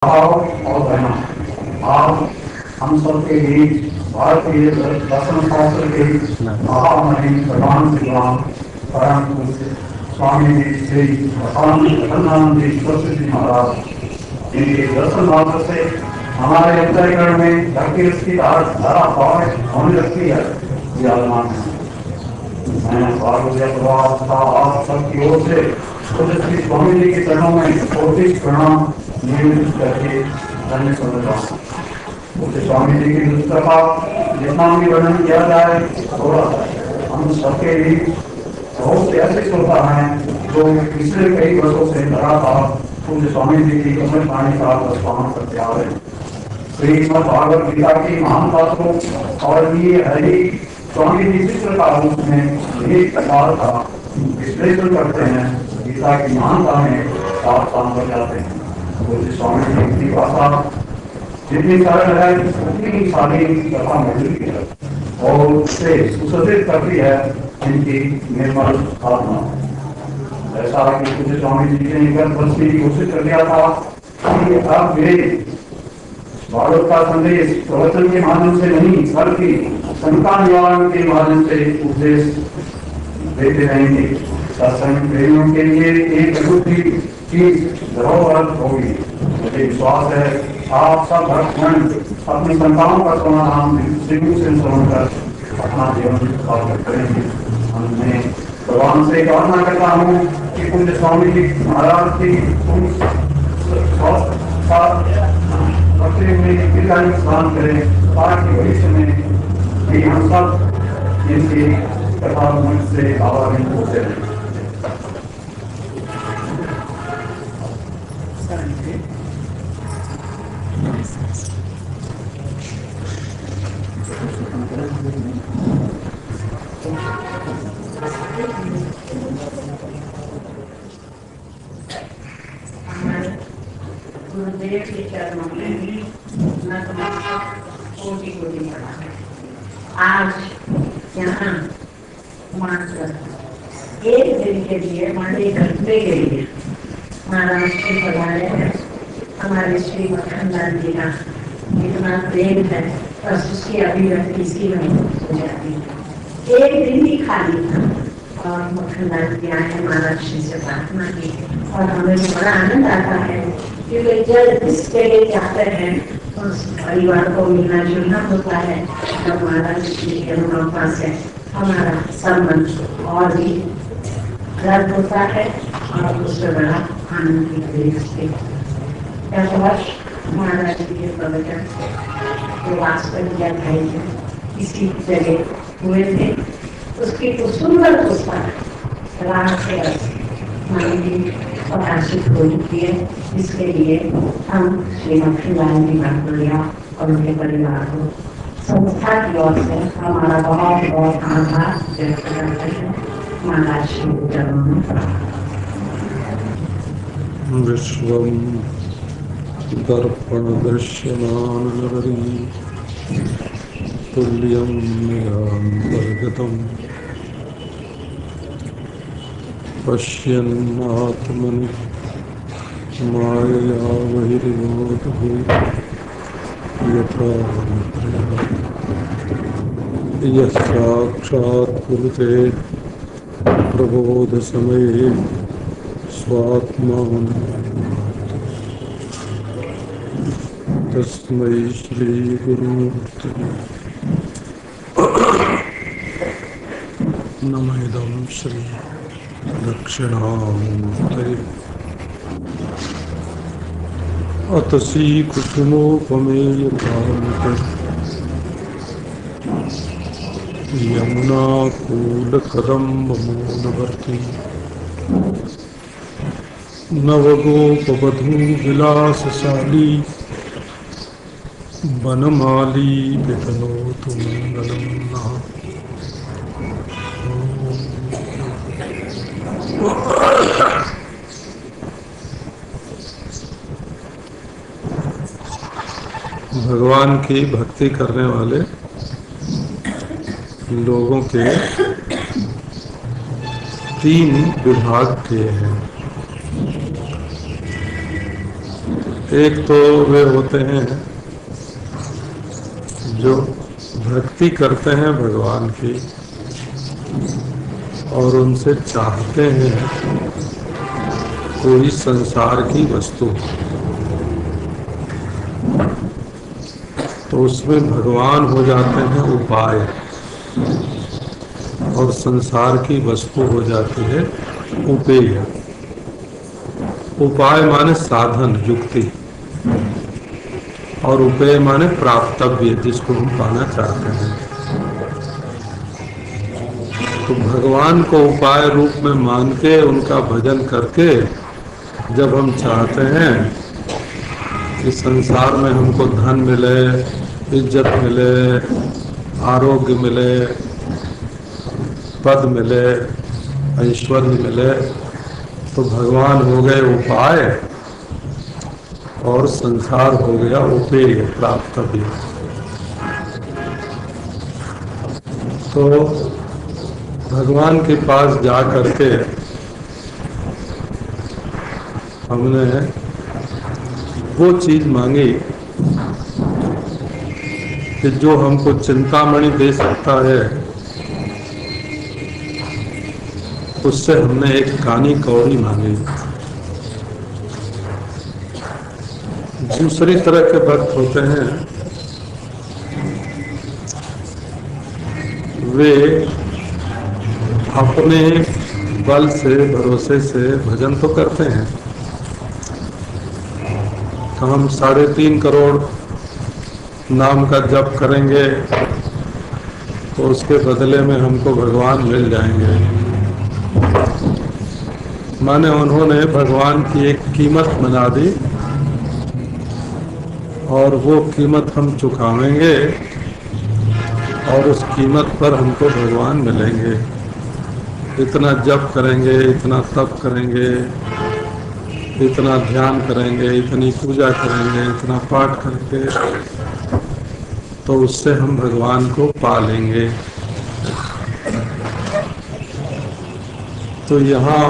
भाव और बहना आज हम सबके बीच भारतीय दर्शन शास्त्र के महामहिम भगवान श्री राम परम पूज्य स्वामी जी श्री रतनानंद जी सरस्वती जी महाराज इनके दर्शन मात्र से हमारे अंतःकरण में धरती की धारा प्रवाहित होने लगती है। ये आत्मा मैं आप सबकी ओर से श्री स्वामी जी के चरणों में कोटि प्रणाम निवेदित करके धन्य समझता हूँ। उसके स्वामी जी की कृपा जितना भी वर्णन किया जाए थोड़ा हम सबके भी बहुत से ऐसे श्रोता हैं जो पिछले कई वर्षों से लगातार पूज्य स्वामी जी की कमल पानी का प्रस्थान करते आ रहे हैं। श्रीमद् भागवत गीता की महानता को और ये हरि स्वामी जी चित्र का रूप में एक प्रकार का विश्लेषण करते हैं। गीता की महानता में साफ साफ हो जाते हैं। पूज्य स्वामी जी की भाषा जितनी सरल है उतनी ही सारी कथा मिलती है और उससे सुसज्जित करती है इनकी निर्मल आत्मा। ऐसा कि पूज्य स्वामी जी ने एक वर्ष की कोशिश कर दिया था कि अब वे भागवत का संदेश प्रवचन के माध्यम से नहीं बल्कि शंका निवारण के माध्यम से उपदेश देते रहेंगे। सत्संग प्रेमियों के लिए एक अद्भुत चीज धरोहर होगी। मुझे विश्वास है आप सब भक्तगण अपनी संतानों का समाधान श्रीमुख से श्रवण कर अपना जीवन सार्थक करेंगे। मैं भगवान से प्रार्थना करता हूँ कि पूज्य स्वामी जी महाराज की में स्नान करें ताकि भविष्य में भी हम सब इनकी कथा से आवाज होते रहें। गुरुदेव के चरणों में भी कोटि कोटि प्रणाम। आज यहाँ मात्र एक दिन के लिए एक घंटे के लिए महाराज के पधारे हैं। हमारे श्री मक्खनलाल जी का इतना प्रेम है बस उसकी अभिव्यक्ति इसी में हो जाती है। एक दिन ही खाली था और मक्खनलाल जी आए महाराज श्री से प्रार्थना की और हमें बड़ा आनंद आता है क्योंकि जब इस जगह जाते हैं उस परिवार को मिलना जुलना होता है तब महाराज श्री के अनुकंपा से हमारा संबंध और भी दर्द होता है और उससे बड़ा आनंद की है। वर्ष महाराज जी के प्रवचन जो वास्तव इसी जगह हुए थे उसकी तो सुंदर पुस्तक राग से प्रकाशित हो चुकी है। इसके लिए हम श्री मक्खनलाल जी भाटोलिया और उनके परिवार को संस्था की ओर से हमारा बहुत बहुत आभार व्यक्त करते हैं। महाराज श्री चरणों में विश्वम दर्पण दृश्यमान तुल्यं निरान्तर्गतम् पश्यन्नात्मनि मायया बहिर्योधभूत यथा यः साक्षात् कुरुते प्रबोधसमये स्वात्मानं तस्मै श्रीगुरुमूर्तये नमः। श्री दक्षिणामूर्तये अतसी कुसुमोपमेयकान्त यमुनाकूलकदम्बमूलवर्ती नवगोपवधूविलासशाली वनमाली वितनोतु मङ्गलं नः। भगवान की भक्ति करने वाले लोगों के 3 विभाग किए हैं। एक तो वे होते हैं जो भक्ति करते हैं भगवान की और उनसे चाहते हैं कोई संसार की वस्तु, तो उसमें भगवान हो जाते हैं उपाय और संसार की वस्तु हो जाती है उपेय। उपाय माने साधन युक्ति और उपेय माने प्राप्तव्य, जिसको हम पाना चाहते हैं। तो भगवान को उपाय रूप में मान के उनका भजन करके जब हम चाहते हैं कि संसार में हमको धन मिले, इज्जत मिले, आरोग्य मिले, पद मिले, ऐश्वर्य मिले, तो भगवान हो गए उपाय और संसार हो गया उपेय प्राप्तव्य। तो भगवान के पास जा करके हमने वो चीज मांगी कि जो हमको चिंतामणि दे सकता है, उससे हमने एक कानी कौड़ी मांगी। दूसरी तरह के भक्त होते हैं, वे अपने बल से भरोसे से भजन तो करते हैं। तो हम 3.5 करोड़ नाम का जप करेंगे तो उसके बदले में हमको भगवान मिल जाएंगे। माने उन्होंने भगवान की एक कीमत बना दी और वो कीमत हम चुकावेंगे और उस कीमत पर हमको भगवान मिलेंगे। इतना जप करेंगे, इतना तप करेंगे, इतना ध्यान करेंगे, इतनी पूजा करेंगे, इतना पाठ करेंगे, तो उससे हम भगवान को पा लेंगे। तो यहाँ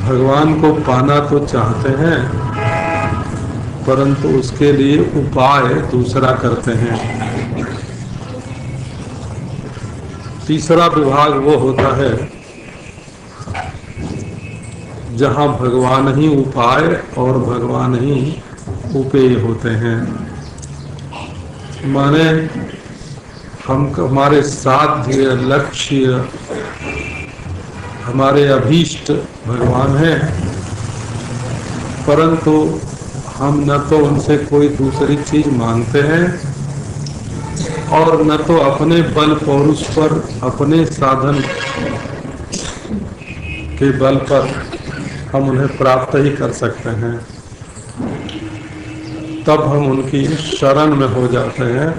भगवान को पाना तो चाहते हैं, परंतु उसके लिए उपाय दूसरा करते हैं। तीसरा विभाग वो होता है जहाँ भगवान ही उपाय और भगवान ही उपेय होते हैं। माने हम हमारे साध्य, लक्ष्य, हमारे अभीष्ट भगवान हैं, परंतु हम न तो उनसे कोई दूसरी चीज मांगते हैं और न तो अपने बल पौरुष पर, अपने साधन के बल पर हम उन्हें प्राप्त ही कर सकते हैं। तब हम उनकी शरण में हो जाते हैं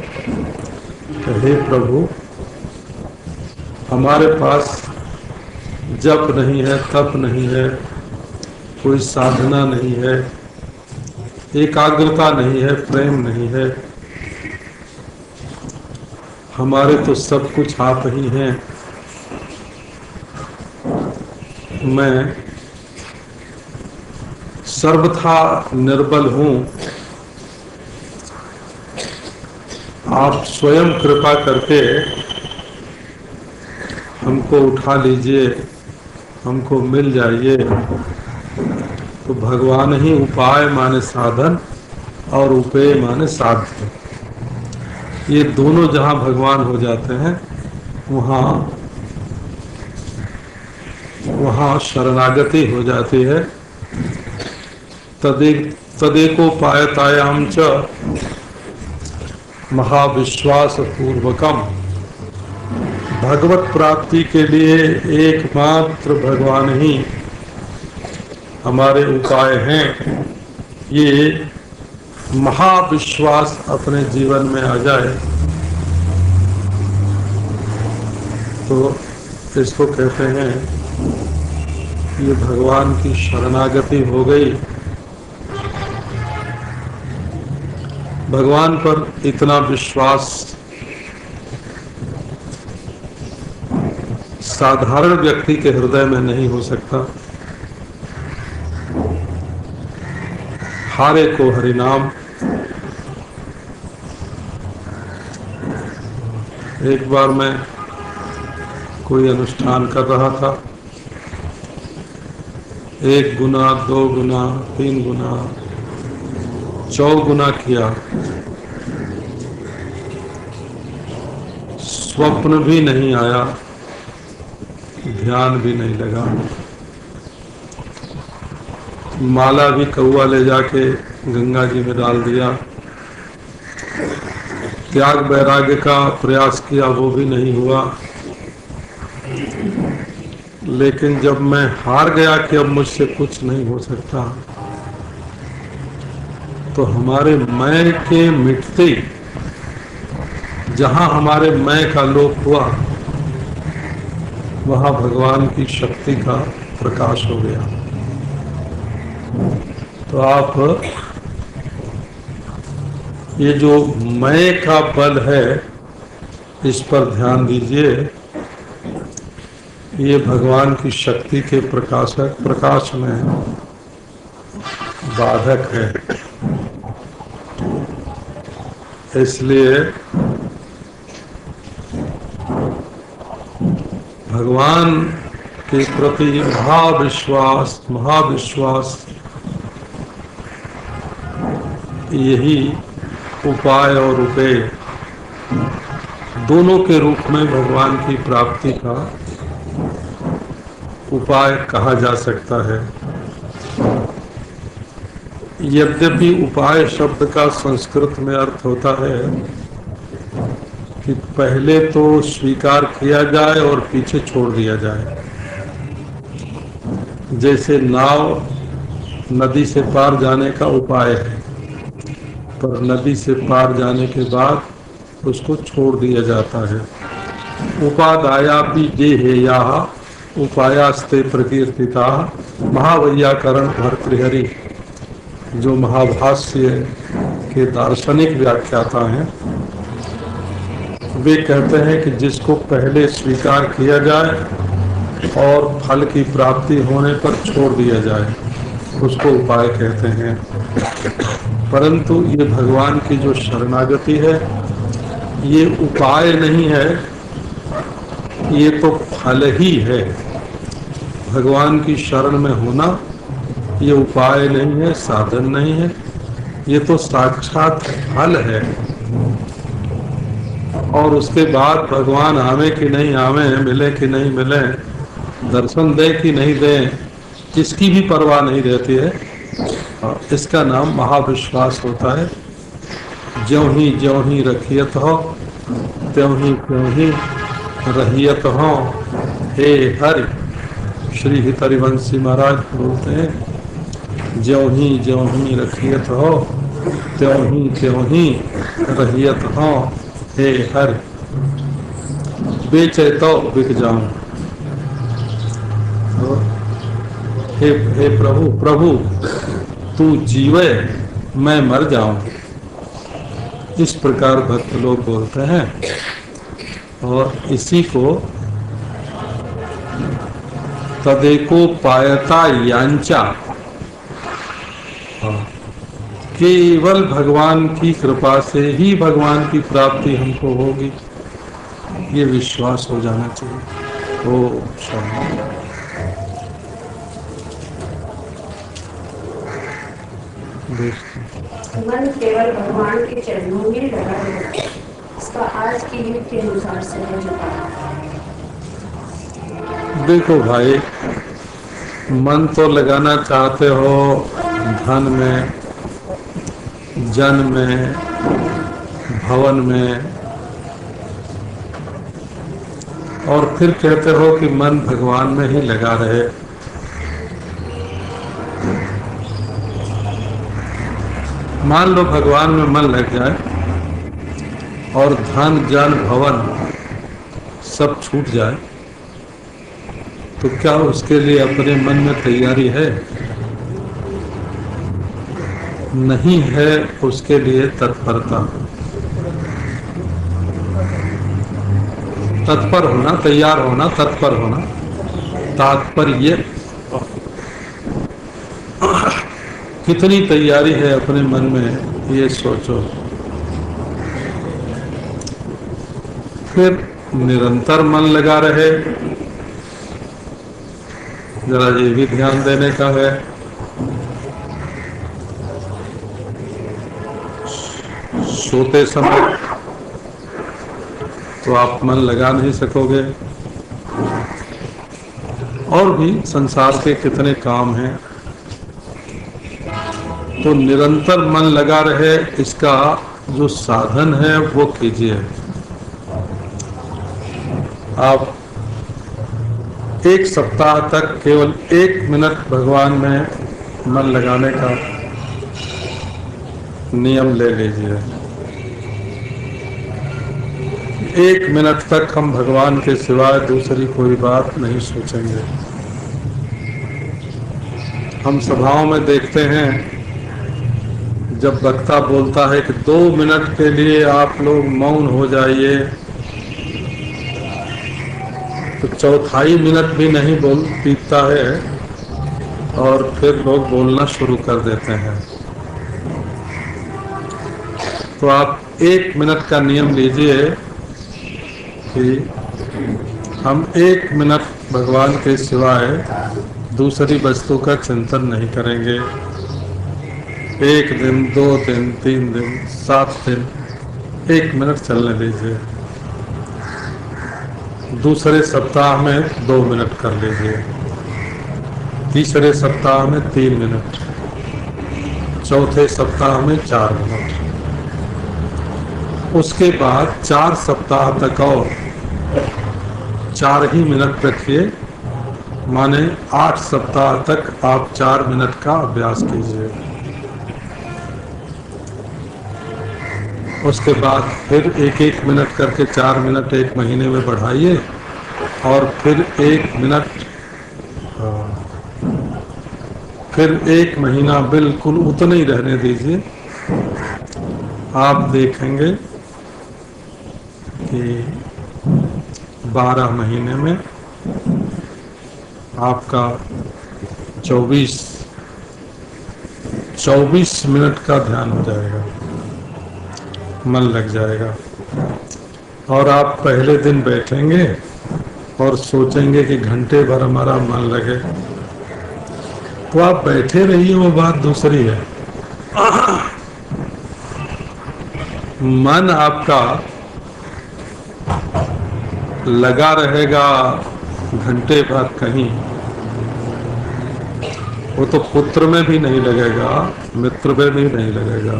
कि हे प्रभु, हमारे पास जप नहीं है, तप नहीं है, कोई साधना नहीं है, एकाग्रता नहीं है, प्रेम नहीं है, हमारे तो सब कुछ आप ही हैं। मैं सर्वथा निर्बल हूँ, आप स्वयं कृपा करके हमको उठा लीजिए, हमको मिल जाइए। तो भगवान ही उपाय माने साधन और उपेय माने साध्य, ये दोनों जहाँ भगवान हो जाते हैं वहाँ शरणागति हो जाती है। तदेकोपायतायाम च महाविश्वास पूर्वकम, भगवत प्राप्ति के लिए एकमात्र भगवान ही हमारे उपाय हैं। ये महाविश्वास अपने जीवन में आ जाए तो इसको कहते हैं ये भगवान की शरणागति हो गई। भगवान पर इतना विश्वास साधारण व्यक्ति के हृदय में नहीं हो सकता। हारे को हरिनाम। एक बार मैं कोई अनुष्ठान कर रहा था, 1 गुना 2 गुना 3 गुना 4 गुना किया, स्वप्न भी नहीं आया, ध्यान भी नहीं लगा। माला भी कौआ ले जाके गंगा जी में डाल दिया, त्याग वैराग्य का प्रयास किया, वो भी नहीं हुआ। लेकिन जब मैं हार गया कि अब मुझसे कुछ नहीं हो सकता, तो हमारे मैं के मिटते, जहां हमारे मैं का लोप हुआ, वहां भगवान की शक्ति का प्रकाश हो गया। तो आप ये जो मैं का बल है, इस पर ध्यान दीजिए। ये भगवान की शक्ति के प्रकाश में बाधक है। इसलिए भगवान के प्रति महाविश्वास यही उपाय और उपेय दोनों के रूप में भगवान की प्राप्ति का उपाय कहा जा सकता है। यद्यपि उपाय शब्द का संस्कृत में अर्थ होता है कि पहले तो स्वीकार किया जाए और पीछे छोड़ दिया जाए। जैसे नाव नदी से पार जाने का उपाय है, पर नदी से पार जाने के बाद उसको छोड़ दिया जाता है। उपादायापि देहेयाः उपायास्ते प्रकीर्तिता महावैयाकरण भर्तृहरि, जो महाभाष्य के दार्शनिक व्याख्याता हैं, वे कहते हैं कि जिसको पहले स्वीकार किया जाए और फल की प्राप्ति होने पर छोड़ दिया जाए, उसको उपाय कहते हैं। परंतु ये भगवान की जो शरणागति है, ये उपाय नहीं है, ये तो फल ही है। भगवान की शरण में होना ये उपाय नहीं है, साधन नहीं है, ये तो साक्षात फल है। और उसके बाद भगवान आवे कि नहीं आवे, मिले कि नहीं मिले, दर्शन दे कि नहीं दे, इसकी भी परवाह नहीं रहती है। इसका नाम महाविश्वास होता है। ज्यों ही रखियत हो, त्यों ही रहियत हो। हे हरि, श्री हितरिवंशी महाराज बोलते हैं, ज्यों ही रखियत हो, त्यों ही रहियत हो। हे हरि, बेचे तो बिक जाऊं। हे प्रभु तू जीवे, मैं मर जाऊं। इस प्रकार भक्त लोग बोलते हैं। और इसी को तदेको पायता यांचा, केवल भगवान की कृपा से ही भगवान की प्राप्ति हमको होगी, ये विश्वास हो जाना चाहिए। ओ शांति। मन केवल भगवान के चरणों में लगा रहता है। इसका आज की युग के अनुसार से देखो भाई, मन तो लगाना चाहते हो धन में, जन में, भवन में, और फिर कहते हो कि मन भगवान में ही लगा रहे। मान लो भगवान में मन लग जाए और धन जन भवन सब छूट जाए, तो क्या उसके लिए अपने मन में तैयारी है? नहीं है उसके लिए तत्परता। तत्पर होना, तैयार होना, तत्पर होना, तात्पर्य कितनी तैयारी है अपने मन में, ये सोचो। फिर निरंतर मन लगा रहे, जरा ये भी ध्यान देने का है। सोते समय तो आप मन लगा नहीं सकोगे, और भी संसार के कितने काम हैं। तो निरंतर मन लगा रहे, इसका जो साधन है वो कीजिए। आप 1 सप्ताह तक केवल 1 मिनट भगवान में मन लगाने का नियम ले लीजिए। 1 मिनट तक हम भगवान के सिवाय दूसरी कोई बात नहीं सोचेंगे। हम सभाओं में देखते हैं, जब वक्ता बोलता है कि 2 मिनट के लिए आप लोग मौन हो जाइए, तो चौथाई मिनट भी नहीं बोल पीता है और फिर लोग बोलना शुरू कर देते हैं। तो आप 1 मिनट का नियम लीजिए कि हम 1 मिनट भगवान के सिवाय दूसरी वस्तु का चिंतन नहीं करेंगे। 1 दिन, 2 दिन, 3 दिन, 7 दिन, 1 मिनट चलने दीजिए। दूसरे सप्ताह में 2 मिनट कर लीजिए, तीसरे सप्ताह में 3 मिनट, चौथे सप्ताह में 4 मिनट। उसके बाद 4 सप्ताह तक और 4 ही मिनट रखिए, माने 8 सप्ताह तक आप 4 मिनट का अभ्यास कीजिए। उसके बाद फिर 1-1 मिनट करके 4 मिनट 1 महीने में बढ़ाइए, और फिर 1 मिनट, फिर 1 महीना बिल्कुल उतना ही रहने दीजिए। आप देखेंगे कि 12 महीने में आपका 24 मिनट का ध्यान हो जाएगा, मन लग जाएगा। और आप पहले दिन बैठेंगे और सोचेंगे कि घंटे भर हमारा मन लगे, तो आप बैठे रहिए, वो बात दूसरी है। मन आपका लगा रहेगा घंटे भर कहीं, वो तो पुत्र में भी नहीं लगेगा, मित्र में भी नहीं लगेगा,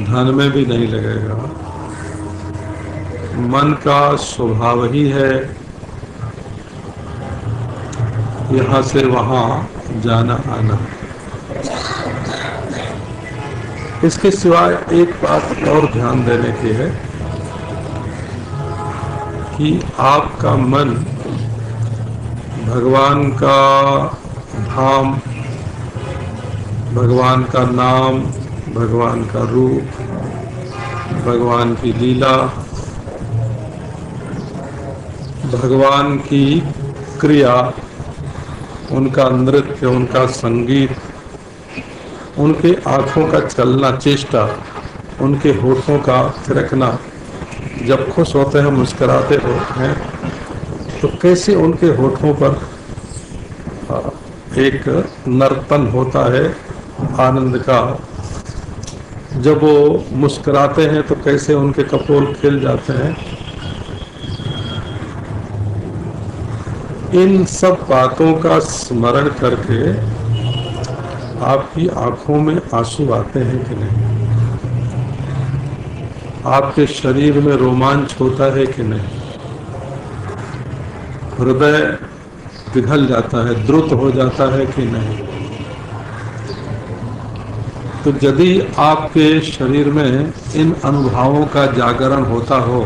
धन में भी नहीं लगेगा। मन का स्वभाव ही है यहाँ से वहाँ जाना आना। इसके सिवाय एक बात और ध्यान देने की है कि आपका मन भगवान का धाम, भगवान का नाम, भगवान का रूप, भगवान की लीला, भगवान की क्रिया, उनका नृत्य, उनका संगीत, उनके आंखों का चलना, चेष्टा, उनके होठों का थिरकना, जब खुश होते हैं, मुस्कुराते हैं, तो कैसे उनके होठों पर एक नर्तन होता है आनंद का। जब वो मुस्कुराते हैं तो कैसे उनके कपोल खिल जाते हैं। इन सब बातों का स्मरण करके आपकी आंखों में आंसू आते हैं कि नहीं? आपके शरीर में रोमांच होता है कि नहीं? हृदय पिघल जाता है, द्रुत हो जाता है कि नहीं? तो यदि आपके शरीर में इन अनुभवों का जागरण होता हो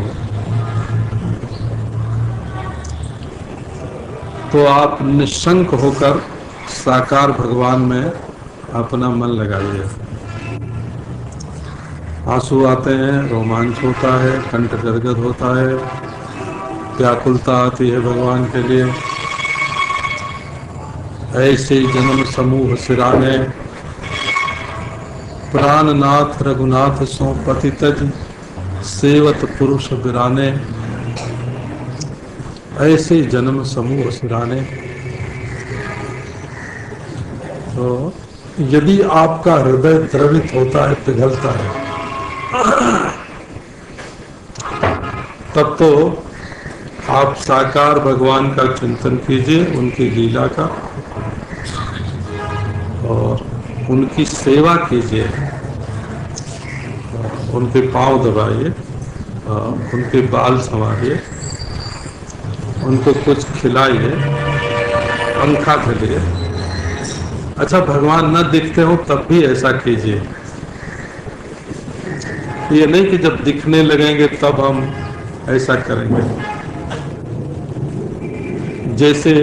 तो आप निशंक होकर साकार भगवान में अपना मन लगाइए। आंसू आते हैं, रोमांच होता है, कंठ गदगद होता है, व्याकुलता आती है भगवान के लिए। ऐसे जन्म समूह सिराने प्राणनाथ रघुनाथ सो पति तज सेवत पुरुष बिराने, ऐसे जन्म समूह सिराने। तो यदि आपका हृदय द्रवित होता है, पिघलता है, तब तो आप साकार भगवान का चिंतन कीजिए, उनकी लीला का, और उनकी सेवा कीजिए, उनके पांव दबाइए, उनके बाल संवारिए, उनको कुछ खिलाइए, पंखा झलिए। अच्छा, भगवान न दिखते हो तब भी ऐसा कीजिए। ये नहीं कि जब दिखने लगेंगे तब हम ऐसा करेंगे। जैसे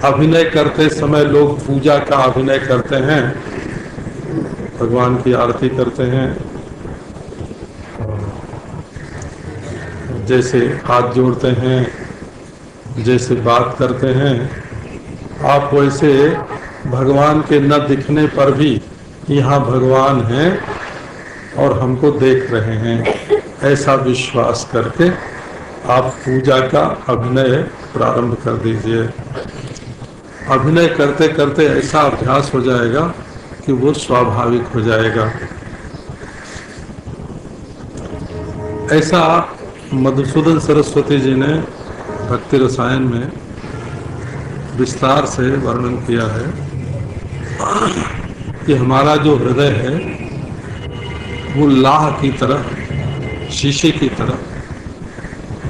अभिनय करते समय लोग पूजा का अभिनय करते हैं, भगवान की आरती करते हैं, जैसे हाथ जोड़ते हैं, जैसे बात करते हैं, आप वैसे भगवान के न दिखने पर भी यहाँ भगवान हैं और हमको देख रहे हैं, ऐसा विश्वास करके आप पूजा का अभिनय प्रारंभ कर दीजिए। अभिनय करते करते ऐसा अभ्यास हो जाएगा कि वो स्वाभाविक हो जाएगा। ऐसा मधुसूदन सरस्वती जी ने भक्ति रसायन में विस्तार से वर्णन किया है कि हमारा जो हृदय है वो लाह की तरह, शीशे की तरह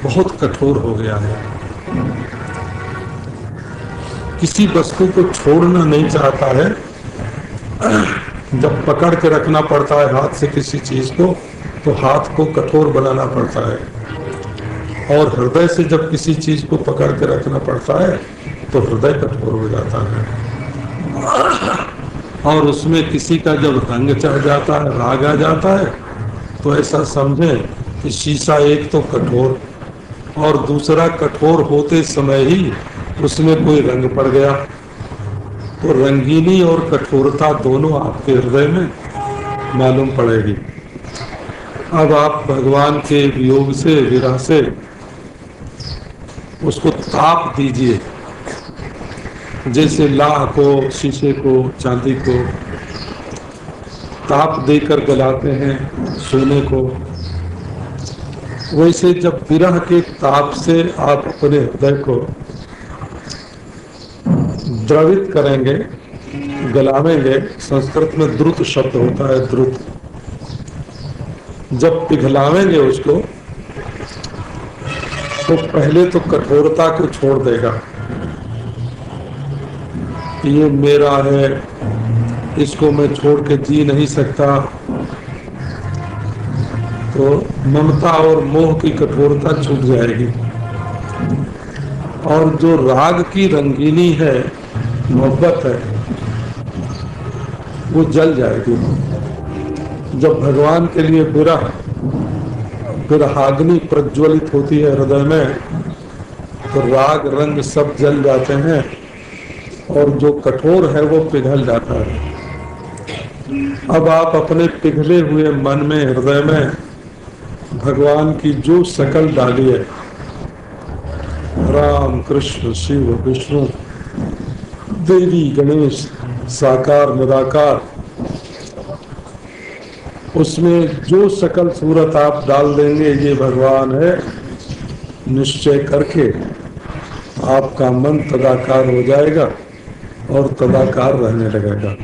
बहुत कठोर हो गया है। किसी वस्तु को छोड़ना नहीं चाहता है। जब पकड़ के रखना पड़ता है हाथ से किसी चीज को, तो हाथ को कठोर बनाना पड़ता है, और हृदय से जब किसी चीज को पकड़ के रखना पड़ता है तो हृदय कठोर हो जाता है। और उसमें किसी का जब रंग चढ़ जाता है, राग आ जाता है, तो ऐसा समझे कि शीशा एक तो कठोर और दूसरा कठोर होते समय ही उसमें कोई रंग पड़ गया, तो रंगीनी और कठोरता दोनों आपके हृदय में मालूम पड़ेगी। अब आप भगवान के वियोग से, विरह से उसको ताप दीजिए, जैसे लाह को, शीशे को, चांदी को ताप देकर गलाते हैं सोने को, वैसे जब विरह के ताप से आप अपने हृदय को द्रवित करेंगे, गलावेंगे, संस्कृत में द्रुत शब्द होता है, द्रुत, जब पिघलावेंगे उसको तो पहले तो कठोरता को छोड़ देगा, ये मेरा है, इसको मैं छोड़ के जी नहीं सकता, तो ममता और मोह की कठोरता छूट जाएगी। और जो राग की रंगीनी है, मोहब्बत है, वो जल जाएगी। जब भगवान के लिए विरहाग्नि प्रज्वलित होती है हृदय में, तो राग रंग सब जल जाते हैं और जो कठोर है वो पिघल जाता है। अब आप अपने पिघले हुए मन में, हृदय में भगवान की जो शकल डालिए, राम कृष्ण शिव विष्णु देवी गणेश साकार निराकार, उसमें जो शकल सूरत आप डाल देंगे ये भगवान है, निश्चय करके आपका मन तदाकार हो जाएगा और तदाकार रहने लगेगा।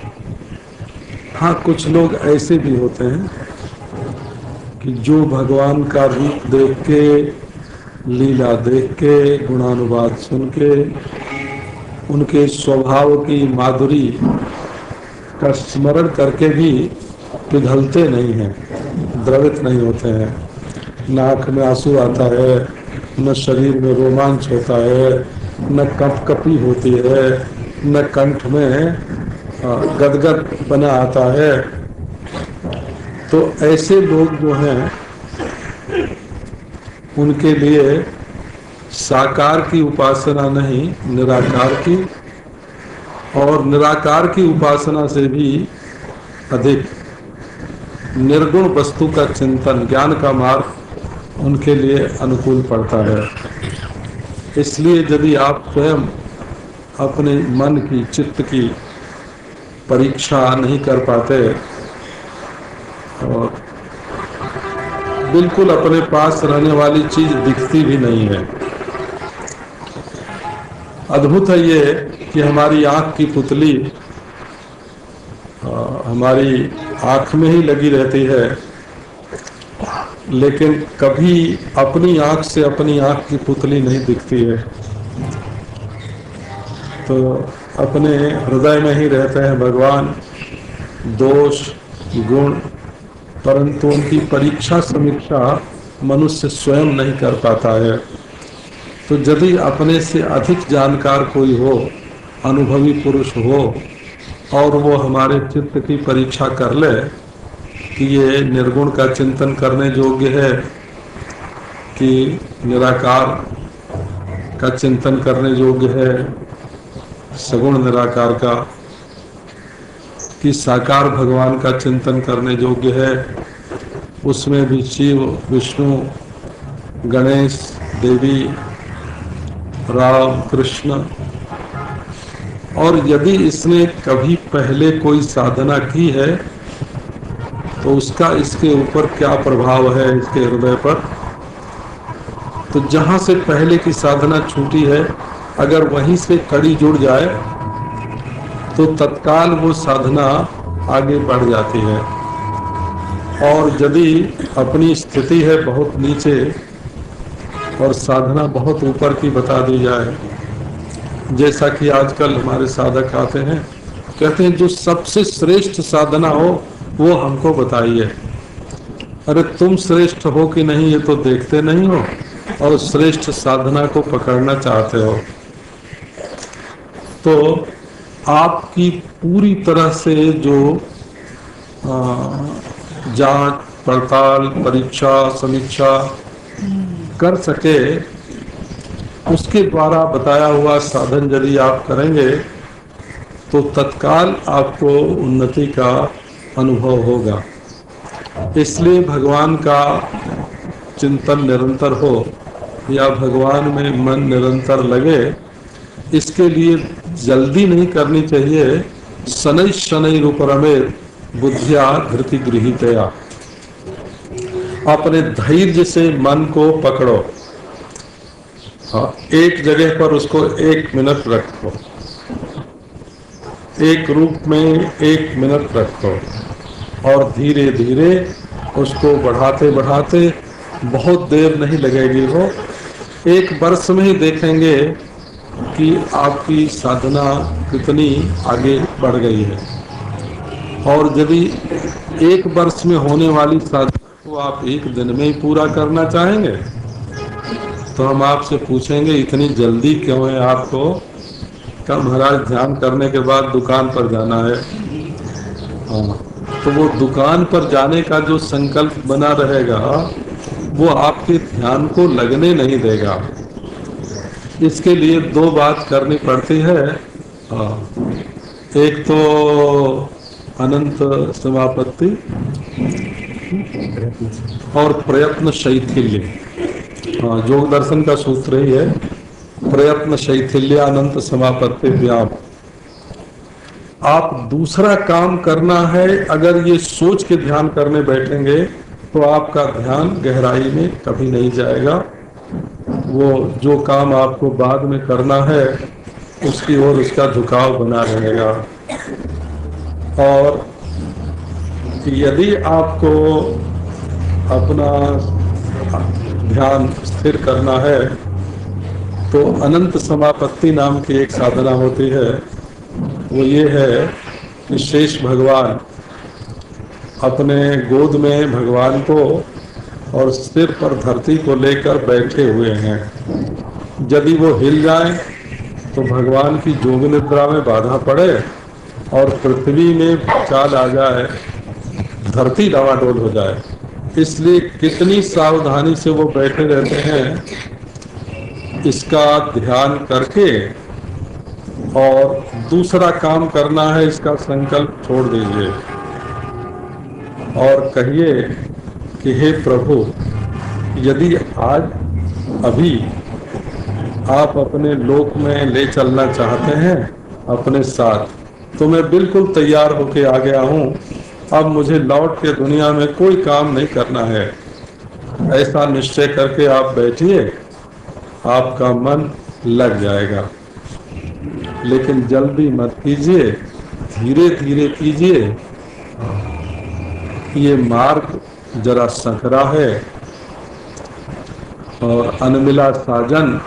हाँ, कुछ लोग ऐसे भी होते हैं कि जो भगवान का रूप देख के, लीला देख के, गुणानुवाद सुन के, उनके स्वभाव की माधुरी का स्मरण करके भी पिघलते नहीं हैं, द्रवित नहीं होते हैं। नाक में आंसू आता है, न शरीर में रोमांच होता है, न कपकपी होती है, न कंठ में गदगद बना आता है। तो ऐसे लोग जो हैं, उनके लिए साकार की उपासना नहीं, निराकार की, और निराकार की उपासना से भी अधिक निर्गुण वस्तु का चिंतन, ज्ञान का मार्ग उनके लिए अनुकूल पड़ता है। इसलिए यदि आप स्वयं अपने मन की, चित्त की परीक्षा नहीं कर पाते और बिल्कुल अपने पास रहने वाली चीज दिखती भी नहीं है। अद्भुत है ये कि हमारी आंख की पुतली हमारी आंख में ही लगी रहती है, लेकिन कभी अपनी आंख से अपनी आंख की पुतली नहीं दिखती है। तो अपने हृदय में ही रहते हैं भगवान, दोष गुण, परंतु उनकी परीक्षा समीक्षा मनुष्य स्वयं नहीं कर पाता है। तो यदि अपने से अधिक जानकार कोई हो, अनुभवी पुरुष हो, और वो हमारे चित्त की परीक्षा कर ले कि ये निर्गुण का चिंतन करने योग्य है कि निराकार का चिंतन करने योग्य है, सगुण निराकार का, कि साकार भगवान का चिंतन करने योग्य है, उसमें भी शिव, विष्णु, गणेश, देवी, राम, कृष्ण, और यदि इसने कभी पहले कोई साधना की है तो उसका इसके ऊपर क्या प्रभाव है इसके हृदय पर। तो जहां से पहले की साधना छूटी है, अगर वहीं से कड़ी जुड़ जाए तो तत्काल वो साधना आगे बढ़ जाती है। और यदि अपनी स्थिति है बहुत नीचे और साधना बहुत ऊपर की बता दी जाए, जैसा कि आजकल हमारे साधक आते हैं, कहते हैं जो सबसे श्रेष्ठ साधना हो वो हमको बताइए। अरे तुम श्रेष्ठ हो कि नहीं ये तो देखते नहीं हो, और श्रेष्ठ साधना को पकड़ना चाहते हो। तो आपकी पूरी तरह से जो जांच पड़ताल, परीक्षा, समीक्षा कर सके, उसके द्वारा बताया हुआ साधन यदि आप करेंगे तो तत्काल आपको उन्नति का अनुभव होगा। इसलिए भगवान का चिंतन निरंतर हो या भगवान में मन निरंतर लगे, इसके लिए जल्दी नहीं करनी चाहिए। शनै शनै रूपरमेर बुद्धिया धृति गृहीतया, अपने धैर्य से मन को पकड़ो। एक जगह पर उसको 1 मिनट रखो, एक रूप में 1 मिनट रखो, और धीरे धीरे उसको बढ़ाते बढ़ाते बहुत देर नहीं लगेगी। वो 1 वर्ष में ही देखेंगे कि आपकी साधना कितनी आगे बढ़ गई है। और यदि 1 वर्ष में होने वाली साधना को आप 1 दिन में ही पूरा करना चाहेंगे तो हम आपसे पूछेंगे इतनी जल्दी क्यों है आपको? क्या महाराज ध्यान करने के बाद दुकान पर जाना है। हाँ, तो वो दुकान पर जाने का जो संकल्प बना रहेगा वो आपके ध्यान को लगने नहीं देगा। इसके लिए 2 बात करनी पड़ती है। एक तो अनंत समापत्ति और प्रयत्न शैथिल्य। योग दर्शन का सूत्र ही है, प्रयत्न शैथिल्य अनंत समापत्ति व्याम। आप दूसरा काम करना है, अगर ये सोच के ध्यान करने बैठेंगे तो आपका ध्यान गहराई में कभी नहीं जाएगा। वो जो काम आपको बाद में करना है उसकी ओर उसका झुकाव बना रहेगा। और यदि आपको अपना ध्यान स्थिर करना है तो अनंत समापत्ति नाम की एक साधना होती है। वो ये है कि शेष भगवान अपने गोद में भगवान को और सिर पर धरती को लेकर बैठे हुए हैं। यदि वो हिल जाए तो भगवान की जोग निद्रा में बाधा पड़े और पृथ्वी में चाल आ जाए, धरती डावाडोल हो जाए। इसलिए कितनी सावधानी से वो बैठे रहते हैं, इसका ध्यान करके और दूसरा काम करना है इसका संकल्प छोड़ दीजिए। और कहिए कि हे प्रभु, यदि आज अभी आप अपने लोक में ले चलना चाहते हैं अपने साथ, तो मैं बिल्कुल तैयार होके आ गया हूँ। अब मुझे लौट के दुनिया में कोई काम नहीं करना है। ऐसा निश्चय करके आप बैठिए, आपका मन लग जाएगा। लेकिन जल्दी मत कीजिए, धीरे धीरे कीजिए। ये मार्ग जरा संकरा है और अनमिला साजन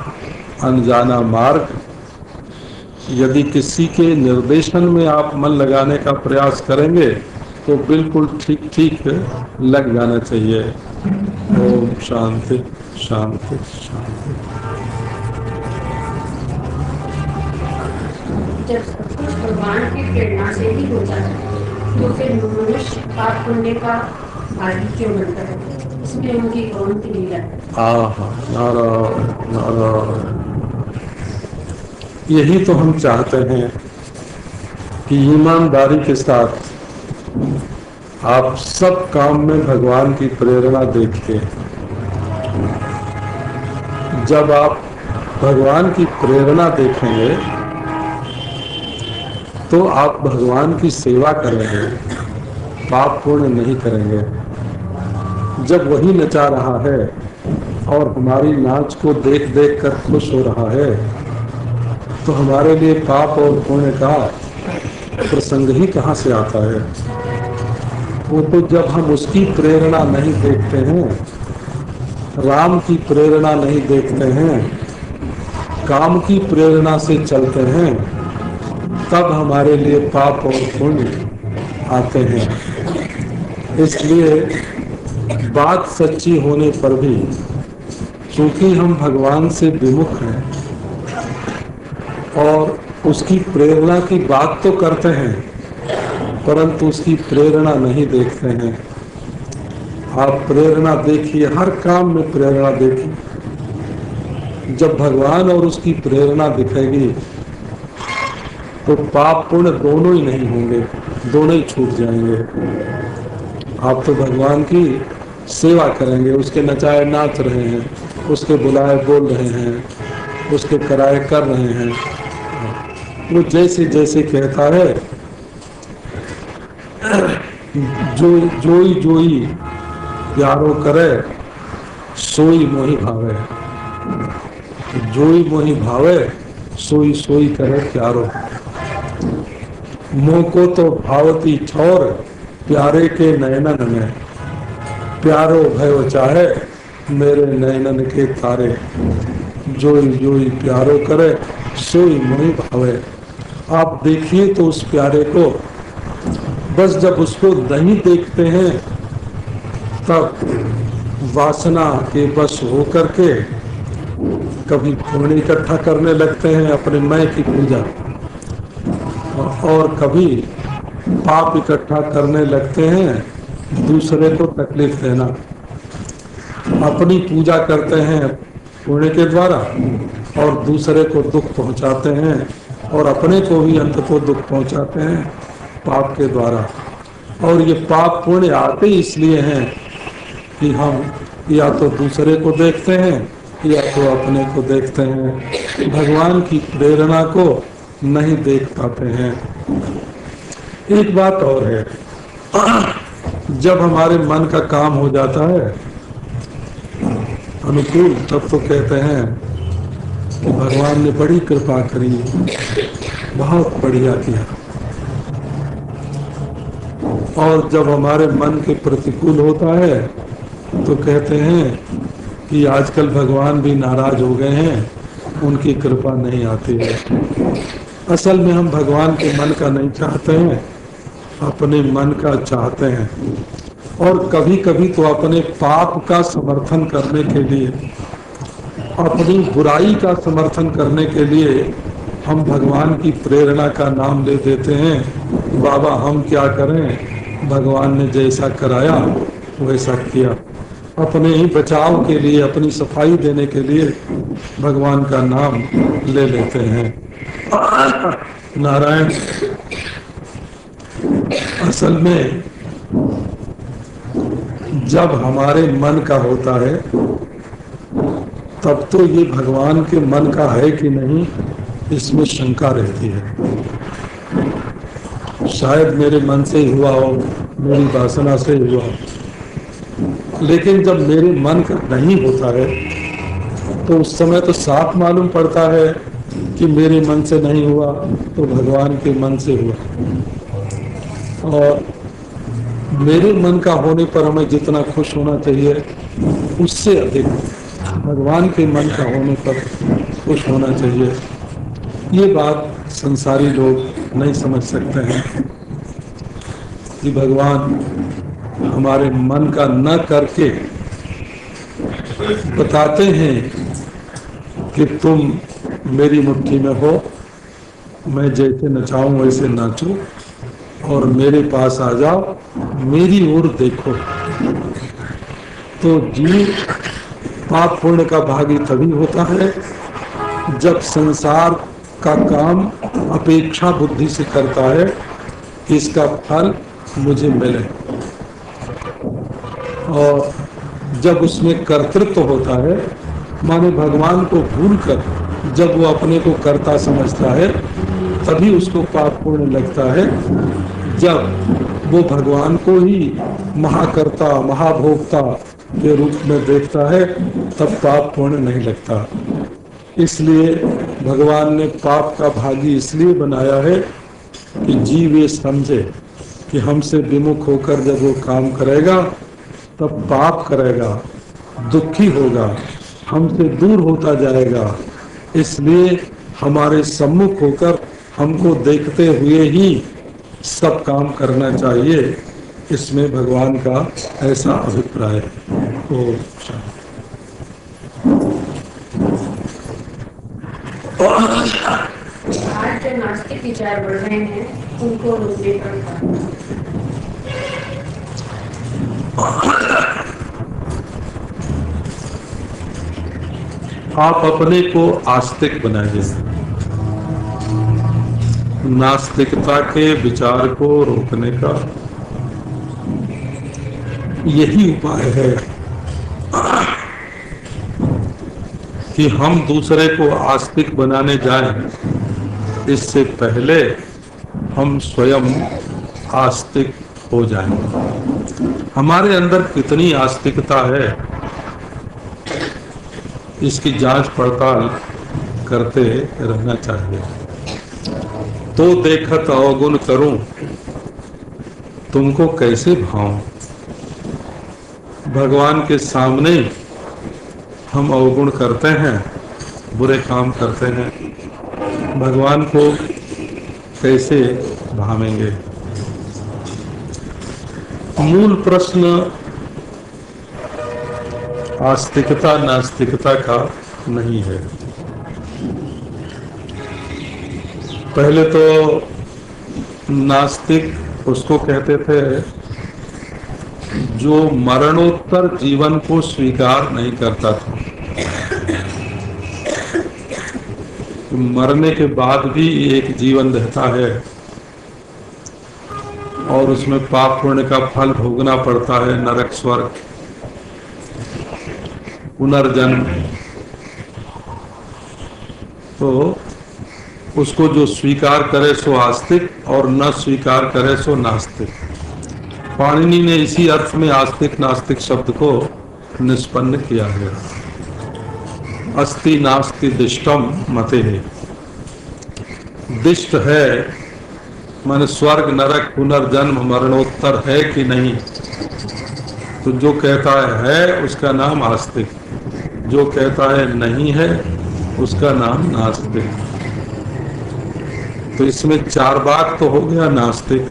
अनजाना मार्ग। यदि किसी के निर्देशन में आप मन लगाने का प्रयास करेंगे तो बिल्कुल ठीक ठीक लग जाना चाहिए। ओम शांति शांति शांति। जब सब कुछ भगवान की प्रेरणा से ही होता है तो फिर मनुष्य पाप पुण्य का आदि क्यों बनता है? इसमें उनकी कौन सी लीला है? नारायण नारायण। यही तो हम चाहते हैं कि ईमानदारी के साथ आप सब काम में भगवान की प्रेरणा देखिए। जब आप भगवान की प्रेरणा देखेंगे तो आप भगवान की सेवा कर रहे हैं, पाप पुण्य नहीं करेंगे। जब वही नचा रहा है और हमारी नाच को देख देख कर खुश हो रहा है तो हमारे लिए पाप और पुण्य का प्रसंग ही कहाँ से आता है? वो तो जब हम उसकी प्रेरणा नहीं देखते हैं, राम की प्रेरणा नहीं देखते हैं, काम की प्रेरणा से चलते हैं, तब हमारे लिए पाप और पुण्य आते हैं। इसलिए बात सच्ची होने पर भी क्योंकि हम भगवान से विमुख हैं और उसकी प्रेरणा की बात तो करते हैं परंतु उसकी प्रेरणा नहीं देखते हैं। आप प्रेरणा देखिए, हर काम में प्रेरणा देखिए। जब भगवान और उसकी प्रेरणा दिखेगी तो पाप पुण्य दोनों ही नहीं होंगे, दोनों ही छूट जाएंगे। आप तो भगवान की सेवा करेंगे, उसके नचाए नाच रहे हैं, उसके बुलाए बोल रहे हैं, उसके कराए कर रहे हैं। वो जैसे जैसे कहता है, जोई जोई प्यारो करे सोई मोहि भावे, जोई मोहि भावे सोई सोई करे प्यारो। मोह को तो भावती ठौर प्यारे के नयनन में, प्यारो भयो चाहे मेरे नयनन के तारे। जोई जोई प्यारो करे सोई मोहि भावे। आप देखिए तो उस प्यारे को, बस जब उसको नहीं देखते हैं तब वासना के बस होकर के कभी पुण्य इकट्ठा करने लगते हैं अपने मैं की पूजा, और कभी पाप इकट्ठा करने लगते हैं दूसरे को तकलीफ देना। अपनी पूजा करते हैं पुण्य के द्वारा और दूसरे को दुख पहुंचाते हैं और अपने को भी अंत को दुख पहुंचाते हैं पाप के द्वारा। और ये पाप पुण्य आते इसलिए हैं कि हम या तो दूसरे को देखते हैं या तो अपने को देखते हैं, भगवान की प्रेरणा को नहीं देख पाते हैं। एक बात और है, जब हमारे मन का काम हो जाता है अनुकूल, तब तो कहते हैं कि भगवान ने बड़ी कृपा करी, बहुत बढ़िया किया। और जब हमारे मन के प्रतिकूल होता है तो कहते हैं कि आजकल भगवान भी नाराज हो गए हैं, उनकी कृपा नहीं आती है। असल में हम भगवान के मन का नहीं चाहते हैं, अपने मन का चाहते हैं। और कभी कभी तो अपने पाप का समर्थन करने के लिए, अपनी बुराई का समर्थन करने के लिए हम भगवान की प्रेरणा का नाम ले देते हैं। बाबा हम क्या करें, भगवान ने जैसा कराया वैसा किया। अपने ही बचाव के लिए, अपनी सफाई देने के लिए भगवान का नाम ले लेते हैं। नारायण, असल में जब हमारे मन का होता है तब तो ये भगवान के मन का है कि नहीं, इसमें शंका रहती है। शायद मेरे मन से ही हुआ हो, मेरी वासना से ही हुआ हो। लेकिन जब मेरे मन का नहीं होता है तो उस समय तो साफ मालूम पड़ता है कि मेरे मन से नहीं हुआ तो भगवान के मन से हुआ। और मेरे मन का होने पर हमें जितना खुश होना चाहिए उससे अधिक भगवान के मन का होने पर खुश होना चाहिए। ये बात संसारी लोग नहीं समझ सकते हैं कि भगवान हमारे मन का न करके बताते हैं कि तुम मेरी मुट्ठी में हो, मैं जैसे नचाऊं वैसे नाचो और मेरे पास आ जाओ, मेरी ओर देखो। तो जीव पाप पुण्य का भागी तभी होता है जब संसार का काम अपेक्षा बुद्धि से करता है कि इसका फल मुझे मिले, और जब उसमें कर्तृत्व होता है, माने भगवान को भूलकर जब वो अपने को कर्ता समझता है, तभी उसको पाप पुण्य लगता है। जब वो भगवान को ही महाकर्ता महाभोक्ता के रूप में देखता है, तब पाप पुण्य नहीं लगता। इसलिए भगवान ने पाप का भागी इसलिए बनाया है कि जीव ये समझे कि हमसे विमुख होकर जब वो काम करेगा तब पाप करेगा, दुखी होगा, हमसे दूर होता जाएगा। इसलिए हमारे सम्मुख होकर हमको देखते हुए ही सब काम करना चाहिए। इसमें भगवान का ऐसा अभिप्राय है। आज जो नास्तिक विचार बढ़ रहे हैं उनको रोकने पर आप अपने को आस्तिक बनाइए। नास्तिकता के विचार को रोकने का यही उपाय है कि हम दूसरे को आस्तिक बनाने जाएं, इससे पहले हम स्वयं आस्तिक हो जाएं। हमारे अंदर कितनी आस्तिकता है, इसकी जांच पड़ताल करते रहना चाहिए। तो देखत अवगुण करूं, तुमको कैसे भाऊं। भगवान के सामने हम अवगुण करते हैं, बुरे काम करते हैं, भगवान को कैसे भावेंगे। मूल प्रश्न आस्तिकता नास्तिकता का नहीं है। पहले तो नास्तिक उसको कहते थे जो मरणोत्तर जीवन को स्वीकार नहीं करता था। मरने के बाद भी एक जीवन रहता है और उसमें पाप पुण्य का फल भोगना पड़ता है, नरक स्वर्ग पुनर्जन्म। तो उसको जो स्वीकार करे सो आस्तिक और न स्वीकार करे सो नास्तिक। पाणिनि ने इसी अर्थ में आस्तिक नास्तिक शब्द को निष्पन्न किया है। अस्ति नास्ति दिष्टम मते है। दिष्ट है माने स्वर्ग नरक पुनर्जन्म मरणोत्तर है कि नहीं, तो जो कहता है उसका नाम आस्तिक, जो कहता है नहीं है उसका नाम नास्तिक। तो इसमें चार बात तो हो गया नास्तिक।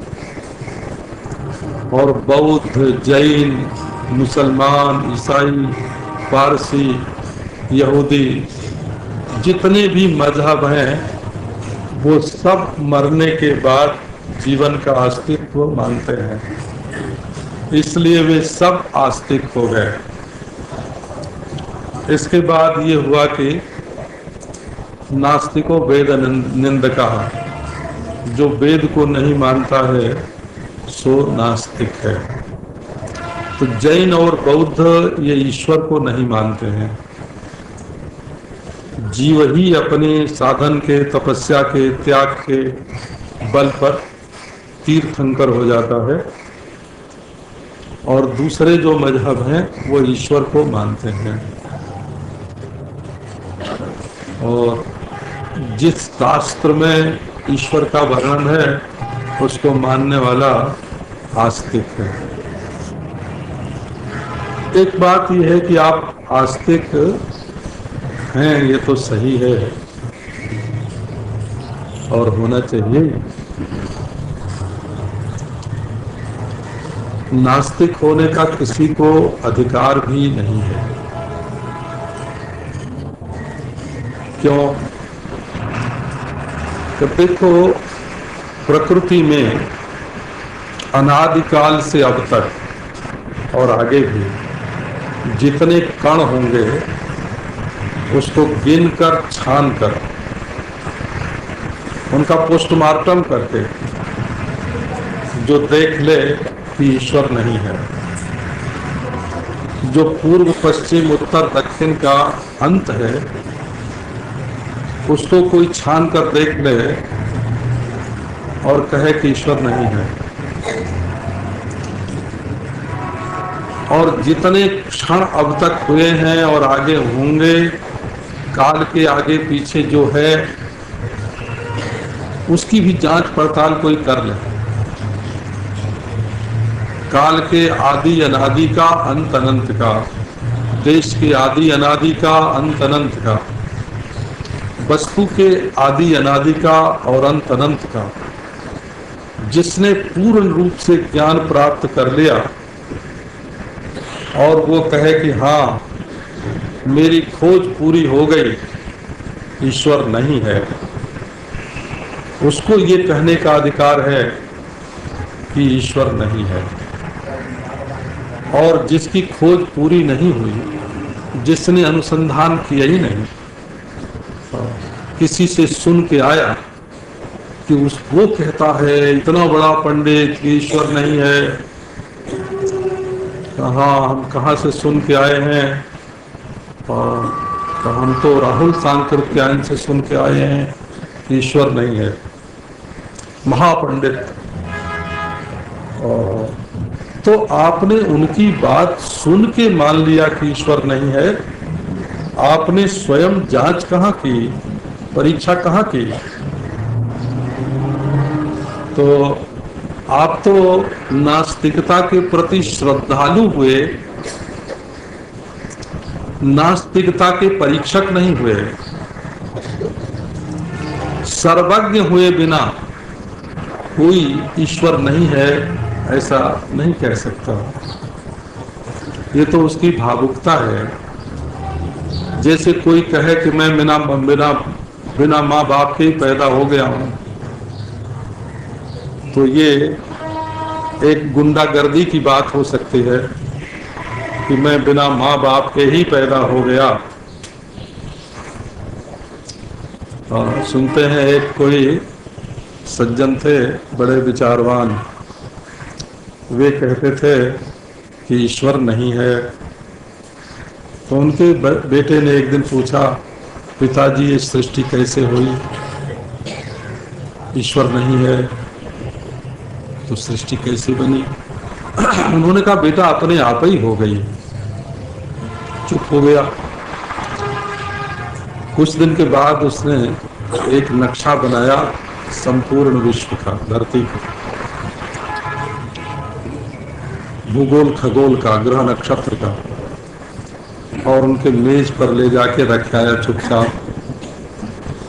और बौद्ध जैन मुसलमान ईसाई पारसी यहूदी जितने भी मजहब हैं वो सब मरने के बाद जीवन का अस्तित्व मानते हैं, इसलिए वे सब आस्तिक हो गए। इसके बाद ये हुआ कि नास्तिको वेद निंदका, जो वेद को नहीं मानता है सो नास्तिक है। तो जैन और बौद्ध ये ईश्वर को नहीं मानते हैं। जीव ही अपने साधन के, तपस्या के, त्याग के बल पर तीर्थंकर हो जाता है, और दूसरे जो मजहब हैं वो ईश्वर को मानते हैं। और जिस शास्त्र में ईश्वर का वर्णन है उसको मानने वाला आस्तिक है। एक बात यह है कि आप आस्तिक हैं, ये तो सही है और होना चाहिए। नास्तिक होने का किसी को अधिकार भी नहीं है। क्यों? कि देखो, प्रकृति में अनादिकाल से अब तक और आगे भी जितने कण होंगे उसको गिनकर, छानकर, उनका पोस्टमार्टम करके जो देख ले कि ईश्वर नहीं है, जो पूर्व, पश्चिम, उत्तर, दक्षिण का अंत है, उसको कोई छान कर देख ले और कहे कि ईश्वर नहीं है। और जितने क्षण अब तक हुए हैं और आगे होंगे, काल के आगे पीछे जो है उसकी भी जांच पड़ताल कोई कर ले। काल के आदि अनादि का, अंत अनंत का, देश के आदि अनादि का, अंत अनंत का, वस्तु के आदि अनादि का और अंत अनंत का, जिसने पूर्ण रूप से ज्ञान प्राप्त कर लिया और वो कहे कि हाँ मेरी खोज पूरी हो गई, ईश्वर नहीं है, उसको ये कहने का अधिकार है कि ईश्वर नहीं है। और जिसकी खोज पूरी नहीं हुई, जिसने अनुसंधान किया ही नहीं, किसी से सुन के आया कि वो कहता है इतना बड़ा पंडित कि ईश्वर नहीं है, हम कहाँ से सुन के आए हैं, और हम तो राहुल सांकृत्यायन से सुन के आए हैं कि ईश्वर नहीं है, महापंडित। तो आपने उनकी बात सुन के मान लिया कि ईश्वर नहीं है। आपने स्वयं जांच कहाँ की, परीक्षा कहाँ की? तो आप तो नास्तिकता के प्रति श्रद्धालु हुए, नास्तिकता के परीक्षक नहीं हुए। सर्वज्ञ हुए बिना कोई ईश्वर नहीं है ऐसा नहीं कह सकता। ये तो उसकी भावुकता है। जैसे कोई कहे कि मैं बिना माँ बाप के ही पैदा हो गया हूं, तो ये एक गुंडागर्दी की बात हो सकती है कि मैं बिना माँ बाप के ही पैदा हो गया। और सुनते हैं, एक कोई सज्जन थे, बड़े विचारवान, वे कहते थे कि ईश्वर नहीं है। तो उनके बेटे ने एक दिन पूछा, पिताजी ये सृष्टि कैसे हुई? ईश्वर नहीं है तो सृष्टि कैसे बनी? उन्होंने कहा बेटा अपने आप ही हो गई। चुप हो गया। कुछ दिन के बाद उसने एक नक्शा बनाया संपूर्ण विश्व का, धरती का, भूगोल खगोल का, ग्रह नक्षत्र का, और उनके मेज पर ले जाके रखाया चुपचाप।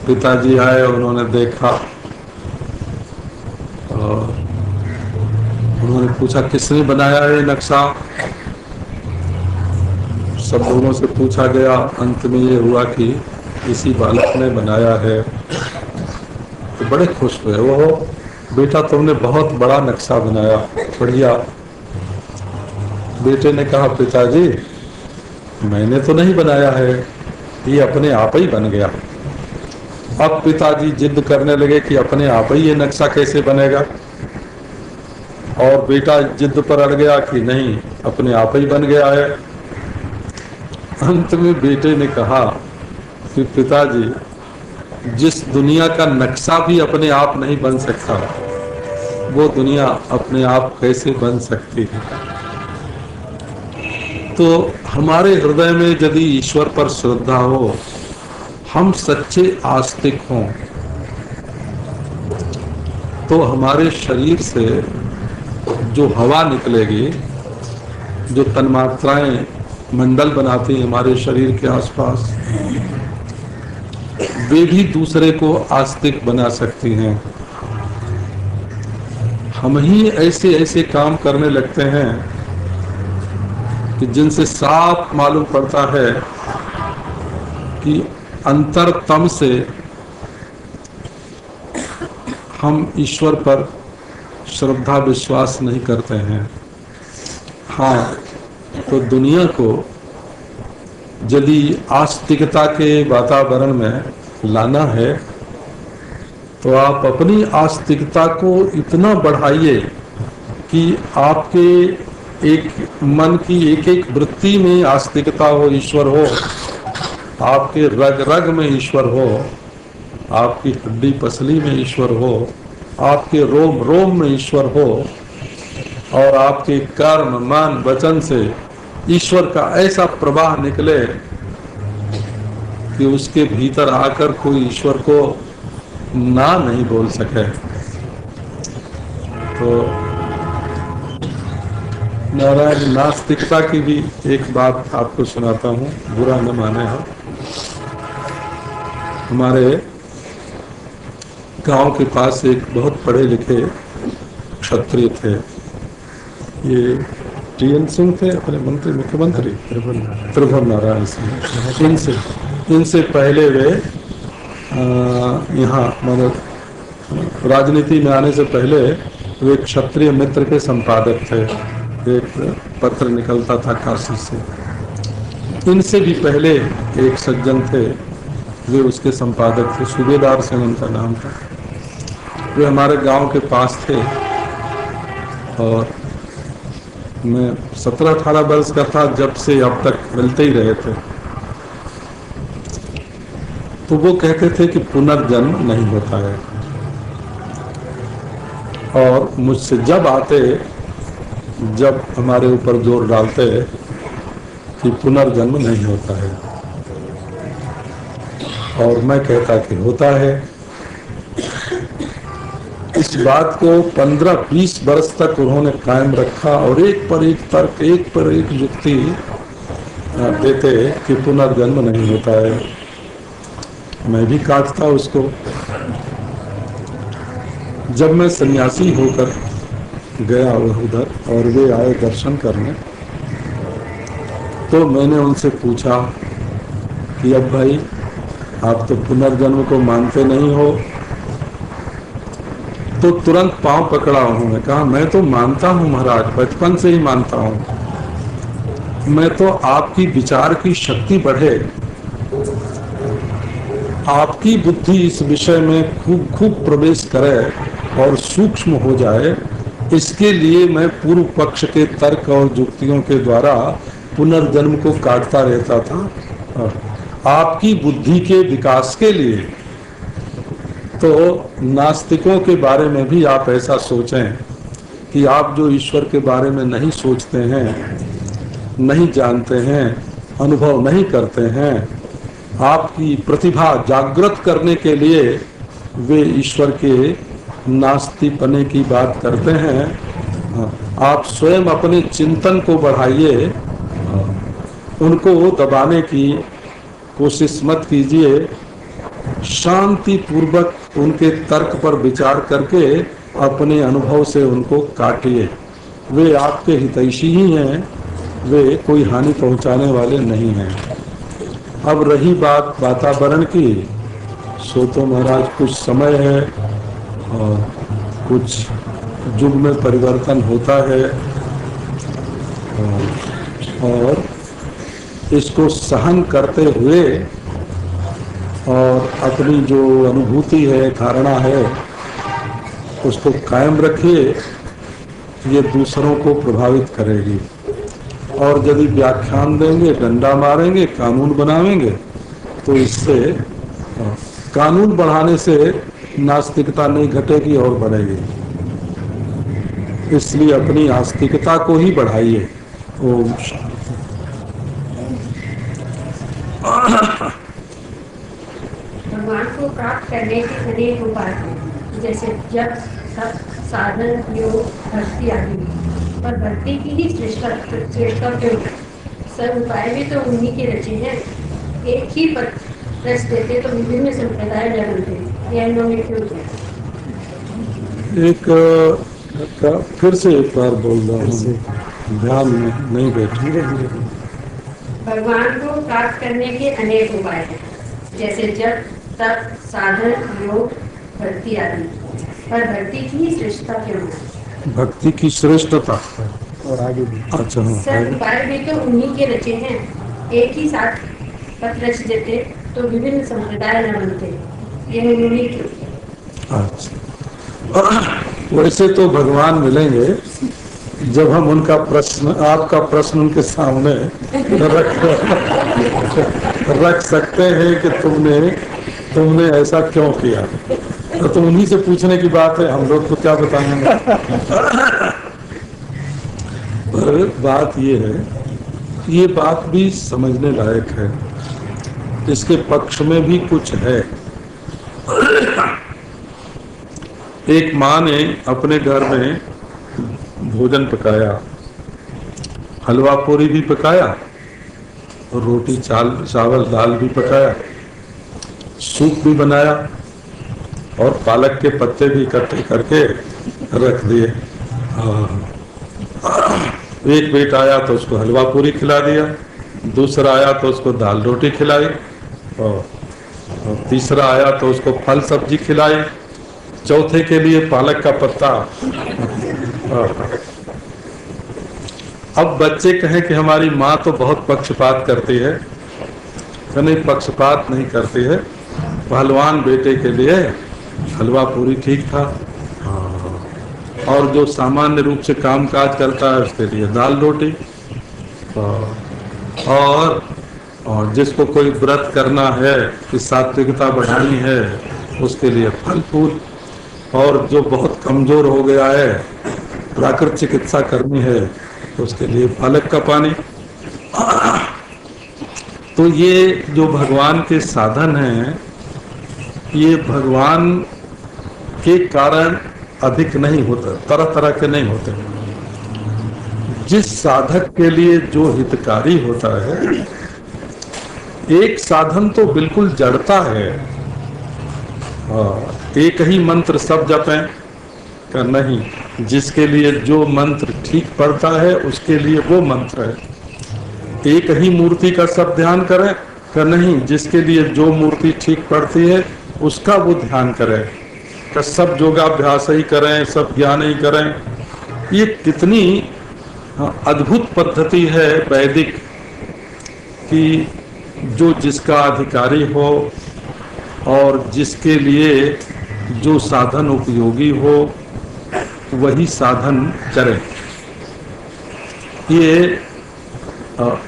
पिताजी आए, उन्होंने देखा और उन्होंने पूछा किसने बनाया है नक्शा? सब लोगों से पूछा गया। अंत में ये हुआ कि इसी बालक ने बनाया है। तो बड़े खुश हुए। वो बेटा तुमने बहुत बड़ा नक्शा बनाया, बढ़िया। बेटे ने कहा पिताजी मैंने तो नहीं बनाया है, ये अपने आप ही बन गया। अब पिताजी जिद करने लगे कि अपने आप ही ये नक्शा कैसे बनेगा? और बेटा जिद पर अड़ गया कि नहीं अपने आप ही बन गया है। अंत में बेटे ने कहा कि पिताजी, जिस दुनिया का नक्शा भी अपने आप नहीं बन सकता, वो दुनिया अपने आप कैसे बन सकती है। तो हमारे हृदय में यदि ईश्वर पर श्रद्धा हो, हम सच्चे आस्तिक हों, तो हमारे शरीर से जो हवा निकलेगी, जो तन्मात्राएं मंडल बनाती हैं हमारे शरीर के आसपास, वे भी दूसरे को आस्तिक बना सकती हैं। हम ही ऐसे ऐसे काम करने लगते हैं कि जिनसे साफ मालूम पड़ता है कि अंतरतम से हम ईश्वर पर श्रद्धा विश्वास नहीं करते हैं। हाँ, तो दुनिया को यदि आस्तिकता के वातावरण में लाना है तो आप अपनी आस्तिकता को इतना बढ़ाइए कि आपके एक मन की एक एक वृत्ति में आस्तिकता हो, ईश्वर हो, आपके रग रग में ईश्वर हो, आपकी हड्डी पसली में ईश्वर हो, आपके रोम रोम में ईश्वर हो, और आपके कर्म मन वचन से ईश्वर का ऐसा प्रवाह निकले कि उसके भीतर आकर कोई ईश्वर को ना नहीं बोल सके। तो नारायण नास्तिकता की भी एक बात आपको सुनाता हूँ, बुरा न माने हो। हमारे गांव के पास एक बहुत पढ़े लिखे क्षत्रिय थे। ये टी.एन. सिंह थे, अपने मंत्री, मुख्यमंत्री त्रिभुवन नारायण सिंह। इनसे पहले वे यहाँ मतलब राजनीति में आने से पहले वे क्षत्रिय मित्र के संपादक थे। एक पत्र निकलता था काशी से। इनसे भी पहले एक सज्जन थे, वे उसके संपादक थे, सूबेदार सिंह उनका नाम था। वे हमारे गांव के पास थे और मैं 17-18 वर्ष का था जब से अब तक मिलते ही रहे थे। तो वो कहते थे कि पुनर्जन्म नहीं होता है, और मुझसे जब आते, जब हमारे ऊपर जोर डालते कि पुनर्जन्म नहीं होता है, और मैं कहता कि होता है। इस बात को 15-20 वर्ष तक उन्होंने कायम रखा और एक पर एक तर्क, एक पर एक युक्ति देते कि पुनर्जन्म नहीं होता है। मैं भी काटता उसको। जब मैं सन्यासी होकर गया उधर और वे आए दर्शन करने, तो मैंने उनसे पूछा कि अब भाई आप तो पुनर्जन्म को मानते नहीं हो। तो तुरंत पांव पकड़ा उन्होंने, कहा मैं तो मानता हूं महाराज, बचपन से ही मानता हूं। मैं तो आपकी विचार की शक्ति बढ़े, आपकी बुद्धि इस विषय में खूब खूब प्रवेश करे और सूक्ष्म हो जाए, इसके लिए मैं पूर्व पक्ष के तर्क और युक्तियों के द्वारा पुनर्जन्म को काटता रहता था। आपकी बुद्धि के विकास के लिए तो नास्तिकों के बारे में भी आप ऐसा सोचें कि आप जो ईश्वर के बारे में नहीं सोचते हैं, नहीं जानते हैं, अनुभव नहीं करते हैं, आपकी प्रतिभा जागृत करने के लिए वे ईश्वर के नास्तिपने की बात करते हैं। आप स्वयं अपने चिंतन को बढ़ाइए, उनको दबाने की कोशिश मत कीजिए। शांति पूर्वक उनके तर्क पर विचार करके अपने अनुभव से उनको काटिए। वे आपके हितैषी ही हैं, वे कोई हानि पहुंचाने वाले नहीं हैं। अब रही बात वातावरण की, सो तो महाराज कुछ समय है और कुछ युग में परिवर्तन होता है, और इसको सहन करते हुए और अपनी जो अनुभूति है, धारणा है, उसको कायम रखिए ये दूसरों को प्रभावित करेगी। और यदि व्याख्यान देंगे, डंडा मारेंगे, कानून बनावेंगे, तो इससे कानून बढ़ाने से नास्तिकता नहीं घटेगी और बढ़ेगी। इसलिए अपनी आस्तिकता को ही बढ़ाइए। ओम शांति। भगवान को प्राप्त करने के अनेक उपाय हैं, जैसे जप, तप, साधन, योग, भक्ति आदि। पर भक्ति की ही श्रेष्ठता क्यों? सब उपाय भी तो उन्हीं के रचे हैं। एक ही पद रच देते तो विभिन्न संप्रदाय न बनते। यह इन्होंने क्यों किया? फिर से एक बार बोल रहा हूँ, ध्यान में नहीं बैठी। भगवान को प्राप्त करने के अनेक उपाय हैं, जैसे जप, तप, साधन, योग, भक्ति आदि। पर भक्ति की ही श्रेष्ठता क्यों है? भक्ति की श्रेष्ठता और आगे भी। अच्छा, सब उपाय भी तो उन्हीं के रचे हैं। एक ही साथ पद रच देते तो विभिन्न संप्रदाय न बनते। यह उन्होंने क्यों किया? अच्छा, वैसे तो भगवान मिलेंगे जब हम उनका प्रश्न, आपका प्रश्न उनके सामने रख सकते हैं कि तुमने ऐसा क्यों किया। तो उन्हीं से पूछने की बात है, हम लोग तो क्या बताएंगे। पर बात ये है, ये बात भी समझने लायक है, इसके पक्ष में भी कुछ है। एक माँ ने अपने घर में भोजन पकाया, हलवा पूरी भी पकाया, रोटी चावल दाल भी पकाया, सूप भी बनाया और पालक के पत्ते भी इकट्ठे करके रख दिए। एक बेटा आया तो उसको हलवा पूरी खिला दिया, दूसरा आया तो उसको दाल रोटी खिलाई, और तीसरा आया तो उसको फल सब्जी खिलाई, चौथे के लिए पालक का पत्ता। अब बच्चे कहें कि हमारी माँ तो बहुत पक्षपात करती है, तो नहीं, पक्षपात नहीं करती है। पहलवान बेटे के लिए हलवा पूरी ठीक था, और जो सामान्य रूप से कामकाज करता है उसके लिए दाल रोटी, और जिसको कोई व्रत करना है कि सात्विकता बढ़ानी है उसके लिए फल फूल, और जो बहुत कमजोर हो गया है प्राकृतिक चिकित्सा करनी है तो उसके लिए पालक का पानी। तो ये जो भगवान के साधन हैं, ये भगवान के कारण अधिक नहीं होता, तरह तरह के नहीं होते। जिस साधक के लिए जो हितकारी होता है, एक साधन तो बिल्कुल जड़ता है, एक ही मंत्र सब जपें का नहीं, जिसके लिए जो मंत्र ठीक पड़ता है उसके लिए वो मंत्र है। एक ही मूर्ति का सब ध्यान करें का नहीं, जिसके लिए जो मूर्ति ठीक पड़ती है उसका वो ध्यान करें। का सब योगाभ्यास ही करें, सब ज्ञान ही करें। ये कितनी अद्भुत पद्धति है वैदिक कि जो जिसका अधिकारी हो और जिसके लिए जो साधन उपयोगी हो वही साधन करे। ये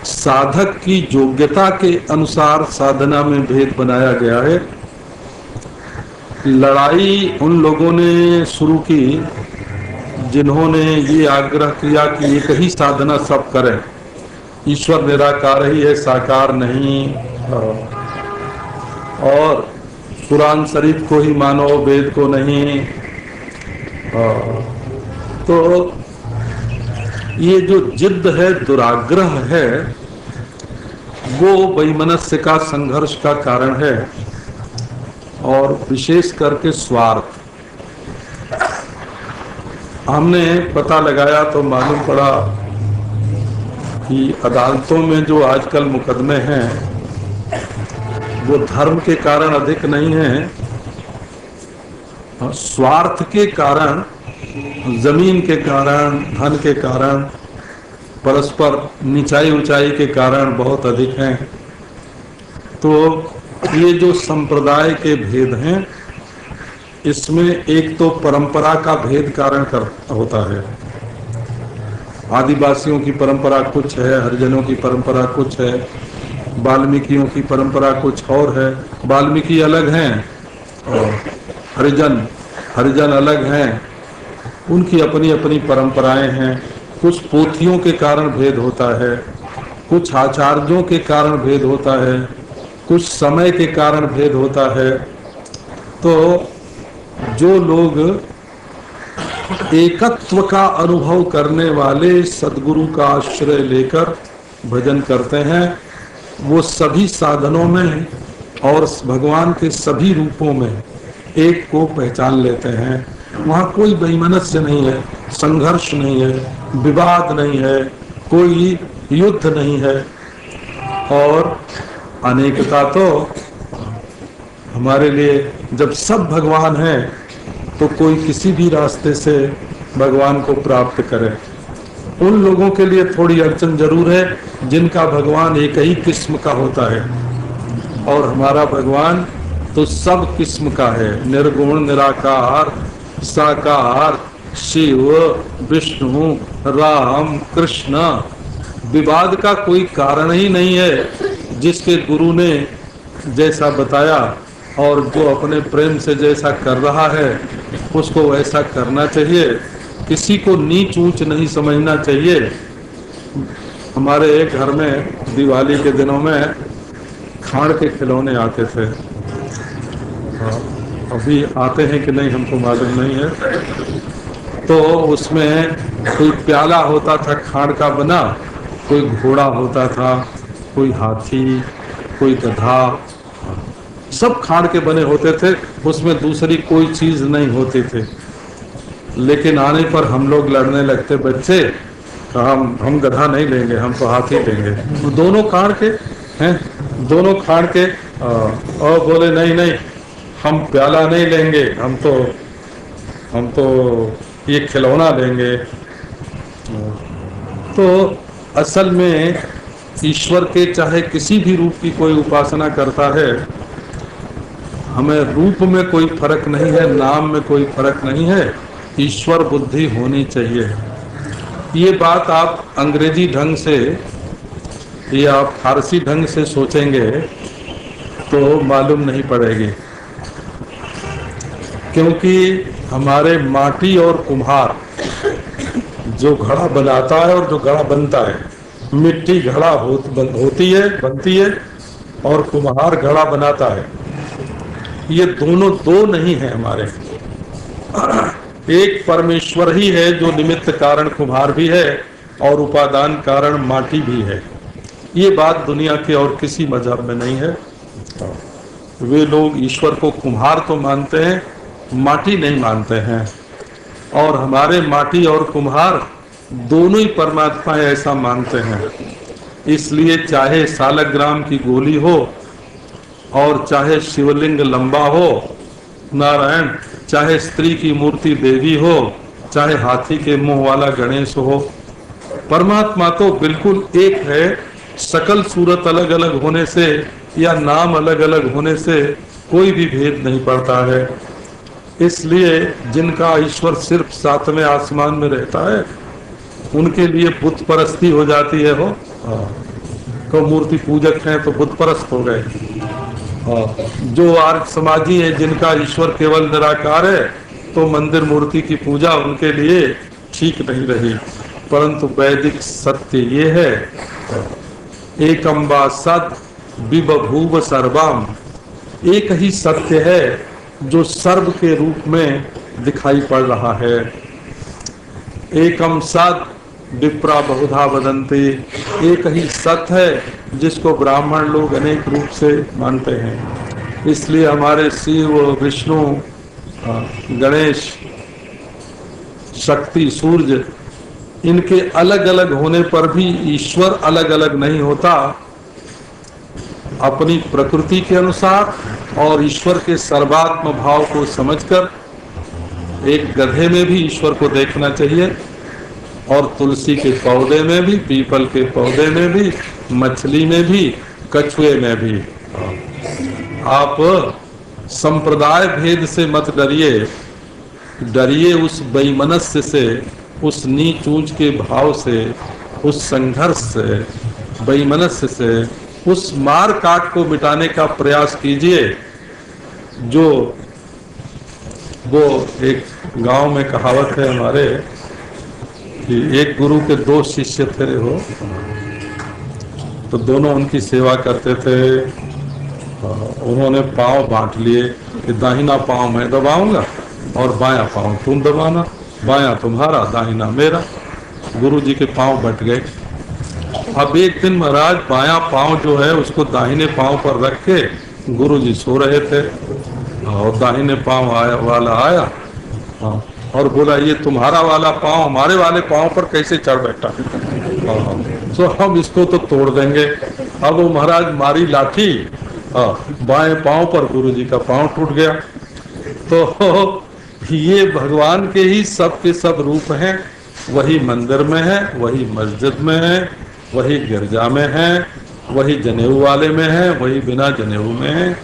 साधक की योग्यता के अनुसार साधना में भेद बनाया गया है। लड़ाई उन लोगों ने शुरू की जिन्होंने ये आग्रह किया कि एक ही साधना सब करें, ईश्वर निराकार ही है, साकार नहीं, और कुरान शरीफ को ही मानो, वेद को नहीं। तो ये जो जिद्द है, दुराग्रह है, वो वैमनस्य का संघर्ष का कारण है, और विशेष करके स्वार्थ। हमने पता लगाया तो मालूम पड़ा कि अदालतों में जो आजकल मुकदमे हैं वो धर्म के कारण अधिक नहीं है, स्वार्थ के कारण, जमीन के कारण, धन के कारण, परस्पर नीचाई ऊंचाई के कारण बहुत अधिक हैं। तो ये जो संप्रदाय के भेद हैं, इसमें एक तो परंपरा का भेद कारण होता है, आदिवासियों की परंपरा कुछ है, हरिजनों की परंपरा कुछ है, वाल्मीकियों की परंपरा कुछ और है। वाल्मीकि अलग हैं और हरिजन अलग हैं, उनकी अपनी अपनी परंपराएं हैं। कुछ पोथियों के कारण भेद होता है, कुछ आचार्यों के कारण भेद होता है, कुछ समय के कारण भेद होता है। तो जो लोग एकत्व का अनुभव करने वाले सद्गुरु का आश्रय लेकर भजन करते हैं, वो सभी साधनों में और भगवान के सभी रूपों में एक को पहचान लेते हैं। वहाँ कोई वैमनस्य नहीं है, संघर्ष नहीं है, विवाद नहीं है, कोई युद्ध नहीं है। और अनेकता तो हमारे लिए, जब सब भगवान हैं तो कोई किसी भी रास्ते से भगवान को प्राप्त करे। उन लोगों के लिए थोड़ी अड़चन जरूर है जिनका भगवान एक ही किस्म का होता है, और हमारा भगवान तो सब किस्म का है, निर्गुण, निराकार, साकार, शिव, विष्णु, राम, कृष्ण। विवाद का कोई कारण ही नहीं है। जिसके गुरु ने जैसा बताया और जो अपने प्रेम से जैसा कर रहा है उसको वैसा करना चाहिए। किसी को नीच ऊंच नहीं समझना चाहिए। हमारे एक घर में दिवाली के दिनों में खाड़ के खिलौने आते थे, अभी आते हैं कि नहीं हमको मालूम नहीं है। तो उसमें कोई प्याला होता था खाड़ का बना, कोई घोड़ा होता था, कोई हाथी, कोई गधा, सब खाड़ के बने होते थे। उसमें दूसरी कोई चीज नहीं होती थी। लेकिन आने पर हम लोग लड़ने लगते, बच्चे हम गधा नहीं लेंगे, हम तो हाथी लेंगे। दोनों खाड़ के हैं, दोनों खाड़ के। और बोले नहीं नहीं, हम प्याला नहीं लेंगे, हम तो ये खिलौना लेंगे। तो असल में ईश्वर के चाहे किसी भी रूप की कोई उपासना करता है, हमें रूप में कोई फर्क नहीं है, नाम में कोई फर्क नहीं है, ईश्वर बुद्धि होनी चाहिए। ये बात आप अंग्रेजी ढंग से या आप फारसी ढंग से सोचेंगे तो मालूम नहीं पड़ेगी, क्योंकि हमारे माटी और कुम्हार जो घड़ा बनाता है और जो घड़ा बनता है, मिट्टी घड़ा बनती है और कुम्हार घड़ा बनाता है। ये दोनों दो नहीं है हमारे, एक परमेश्वर ही है जो निमित्त कारण कुम्हार भी है और उपादान कारण माटी भी है। ये बात दुनिया के और किसी मजहब में नहीं है। वे लोग ईश्वर को कुम्हार तो मानते हैं, माटी नहीं मानते हैं। और हमारे माटी और कुम्हार दोनों ही परमात्मा ऐसा मानते हैं। इसलिए चाहे सालग्राम की गोली हो और चाहे शिवलिंग लंबा हो नारायण, चाहे स्त्री की मूर्ति देवी हो, चाहे हाथी के मुंह वाला गणेश हो, परमात्मा तो बिल्कुल एक है। सकल सूरत अलग अलग होने से या नाम अलग अलग होने से कोई भी भेद नहीं पड़ता है। इसलिए जिनका ईश्वर सिर्फ सातवें आसमान में रहता है उनके लिए बुत परस्ती हो जाती है। हो तो मूर्ति पूजक हैं तो बुत परस्त हो गए। जो आर्य समाजी है जिनका ईश्वर केवल निराकार है तो मंदिर मूर्ति की पूजा उनके लिए ठीक नहीं रही। परंतु वैदिक सत्य ये है, एकम वा सत विबभूव सर्वम, एक ही सत्य है जो सर्व के रूप में दिखाई पड़ रहा है। एकम सत विप्रा बहुधा वदन्ति, एक ही सत्य है जिसको ब्राह्मण लोग अनेक रूप से मानते हैं। इसलिए हमारे शिव, विष्णु, गणेश, शक्ति, सूर्य, इनके अलग अलग होने पर भी ईश्वर अलग अलग नहीं होता। अपनी प्रकृति के अनुसार और ईश्वर के सर्वात्म भाव को समझकर एक गधे में भी ईश्वर को देखना चाहिए और तुलसी के पौधे में भी, पीपल के पौधे में भी, मछली में भी, कछुए में भी। आप संप्रदाय भेद से मत डरिए, डरिए उस बेईमानस्य से उस नीच ऊंच के भाव से, उस संघर्ष से, वैमनस्य से, उस मार काट को मिटाने का प्रयास कीजिए। जो वो एक गांव में कहावत है हमारे कि एक गुरु के 2 शिष्य थे हो, तो दोनों उनकी सेवा करते थे। उन्होंने पांव बांट लिए कि दाहिना पांव मैं दबाऊंगा और बायां पांव तुम दबाना, बायां तुम्हारा दाहिना मेरा। गुरु जी के पांव बट गए। अब एक दिन महाराज बायां पांव जो है उसको दाहिने पांव पर रख के गुरु जी सो रहे थे और दाहिने पांव वाला आया और बोला ये तुम्हारा वाला पांव हमारे वाले पांव पर कैसे चढ़ बैठा, तो हम इसको तो तोड़ देंगे। अब वो महाराज मारी लाठी, बाएं पांव पर गुरु जी का पांव टूट गया। तो ये भगवान के ही सब के सब रूप हैं। वही मंदिर में है, वही मस्जिद में है, वही गिरजा में है, वही जनेऊ वाले में है, वही बिना जनेऊ में है,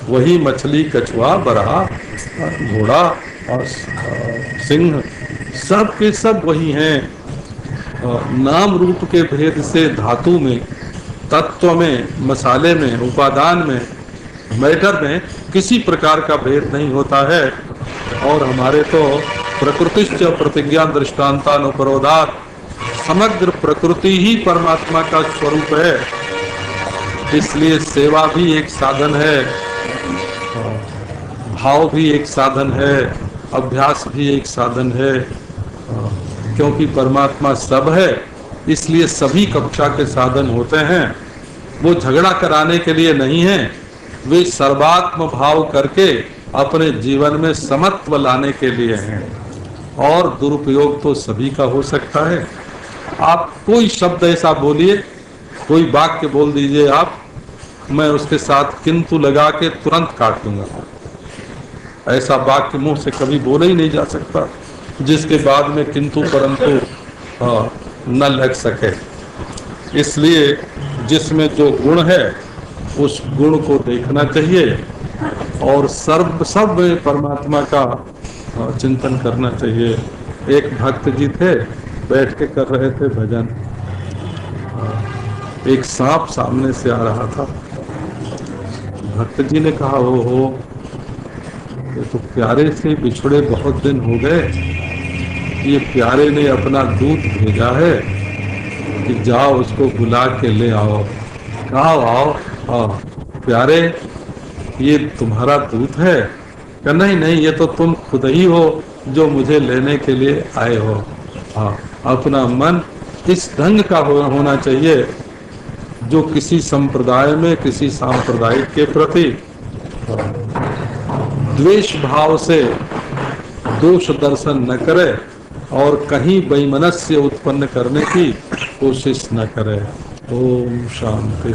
वही मछली, कछुआ, बरहा, घोड़ा और सिंह, सब के सब वही हैं। नाम रूप के भेद से धातु में, तत्व में, मसाले में, उपादान में, मैटर में किसी प्रकार का भेद नहीं होता है। और हमारे तो प्रकृतिश्च प्रतिज्ञा दृष्टान्तानुपरोधात्, समग्र प्रकृति ही परमात्मा का स्वरूप है। इसलिए सेवा भी एक साधन है, भाव भी एक साधन है, अभ्यास भी एक साधन है। क्योंकि परमात्मा सब है, इसलिए सभी कक्षा के साधन होते हैं। वो झगड़ा कराने के लिए नहीं है, वे सर्वात्म भाव करके अपने जीवन में समत्व लाने के लिए हैं। और दुरुपयोग तो सभी का हो सकता है। आप कोई शब्द ऐसा बोलिए, कोई वाक्य बोल दीजिए आप, मैं उसके साथ किंतु लगा के तुरंत काट दूंगा। ऐसा वाक्य मुंह से कभी बोला ही नहीं जा सकता जिसके बाद में किंतु परंतु न लग सके। इसलिए जिसमें जो गुण है उस गुण को देखना चाहिए और सब परमात्मा का चिंतन करना चाहिए। एक भक्त जी थे, बैठ के कर रहे थे भजन, एक सांप सामने से आ रहा था। भक्त जी ने कहा हो ये तो प्यारे से बिछड़े बहुत दिन हो गए, ये प्यारे ने अपना दूत भेजा है कि जाओ उसको बुला के ले आओ। कहा आओ प्यारे ये तुम्हारा दूत है? क्या नहीं, ये तो तुम खुद ही हो जो मुझे लेने के लिए आए हो। अपना मन इस ढंग का होना चाहिए जो किसी संप्रदाय में, किसी सांप्रदायिक के प्रति द्वेष भाव से दोष दर्शन न करे और कहीं वैमनस्य उत्पन्न करने की कोशिश न करे। ओम शांति।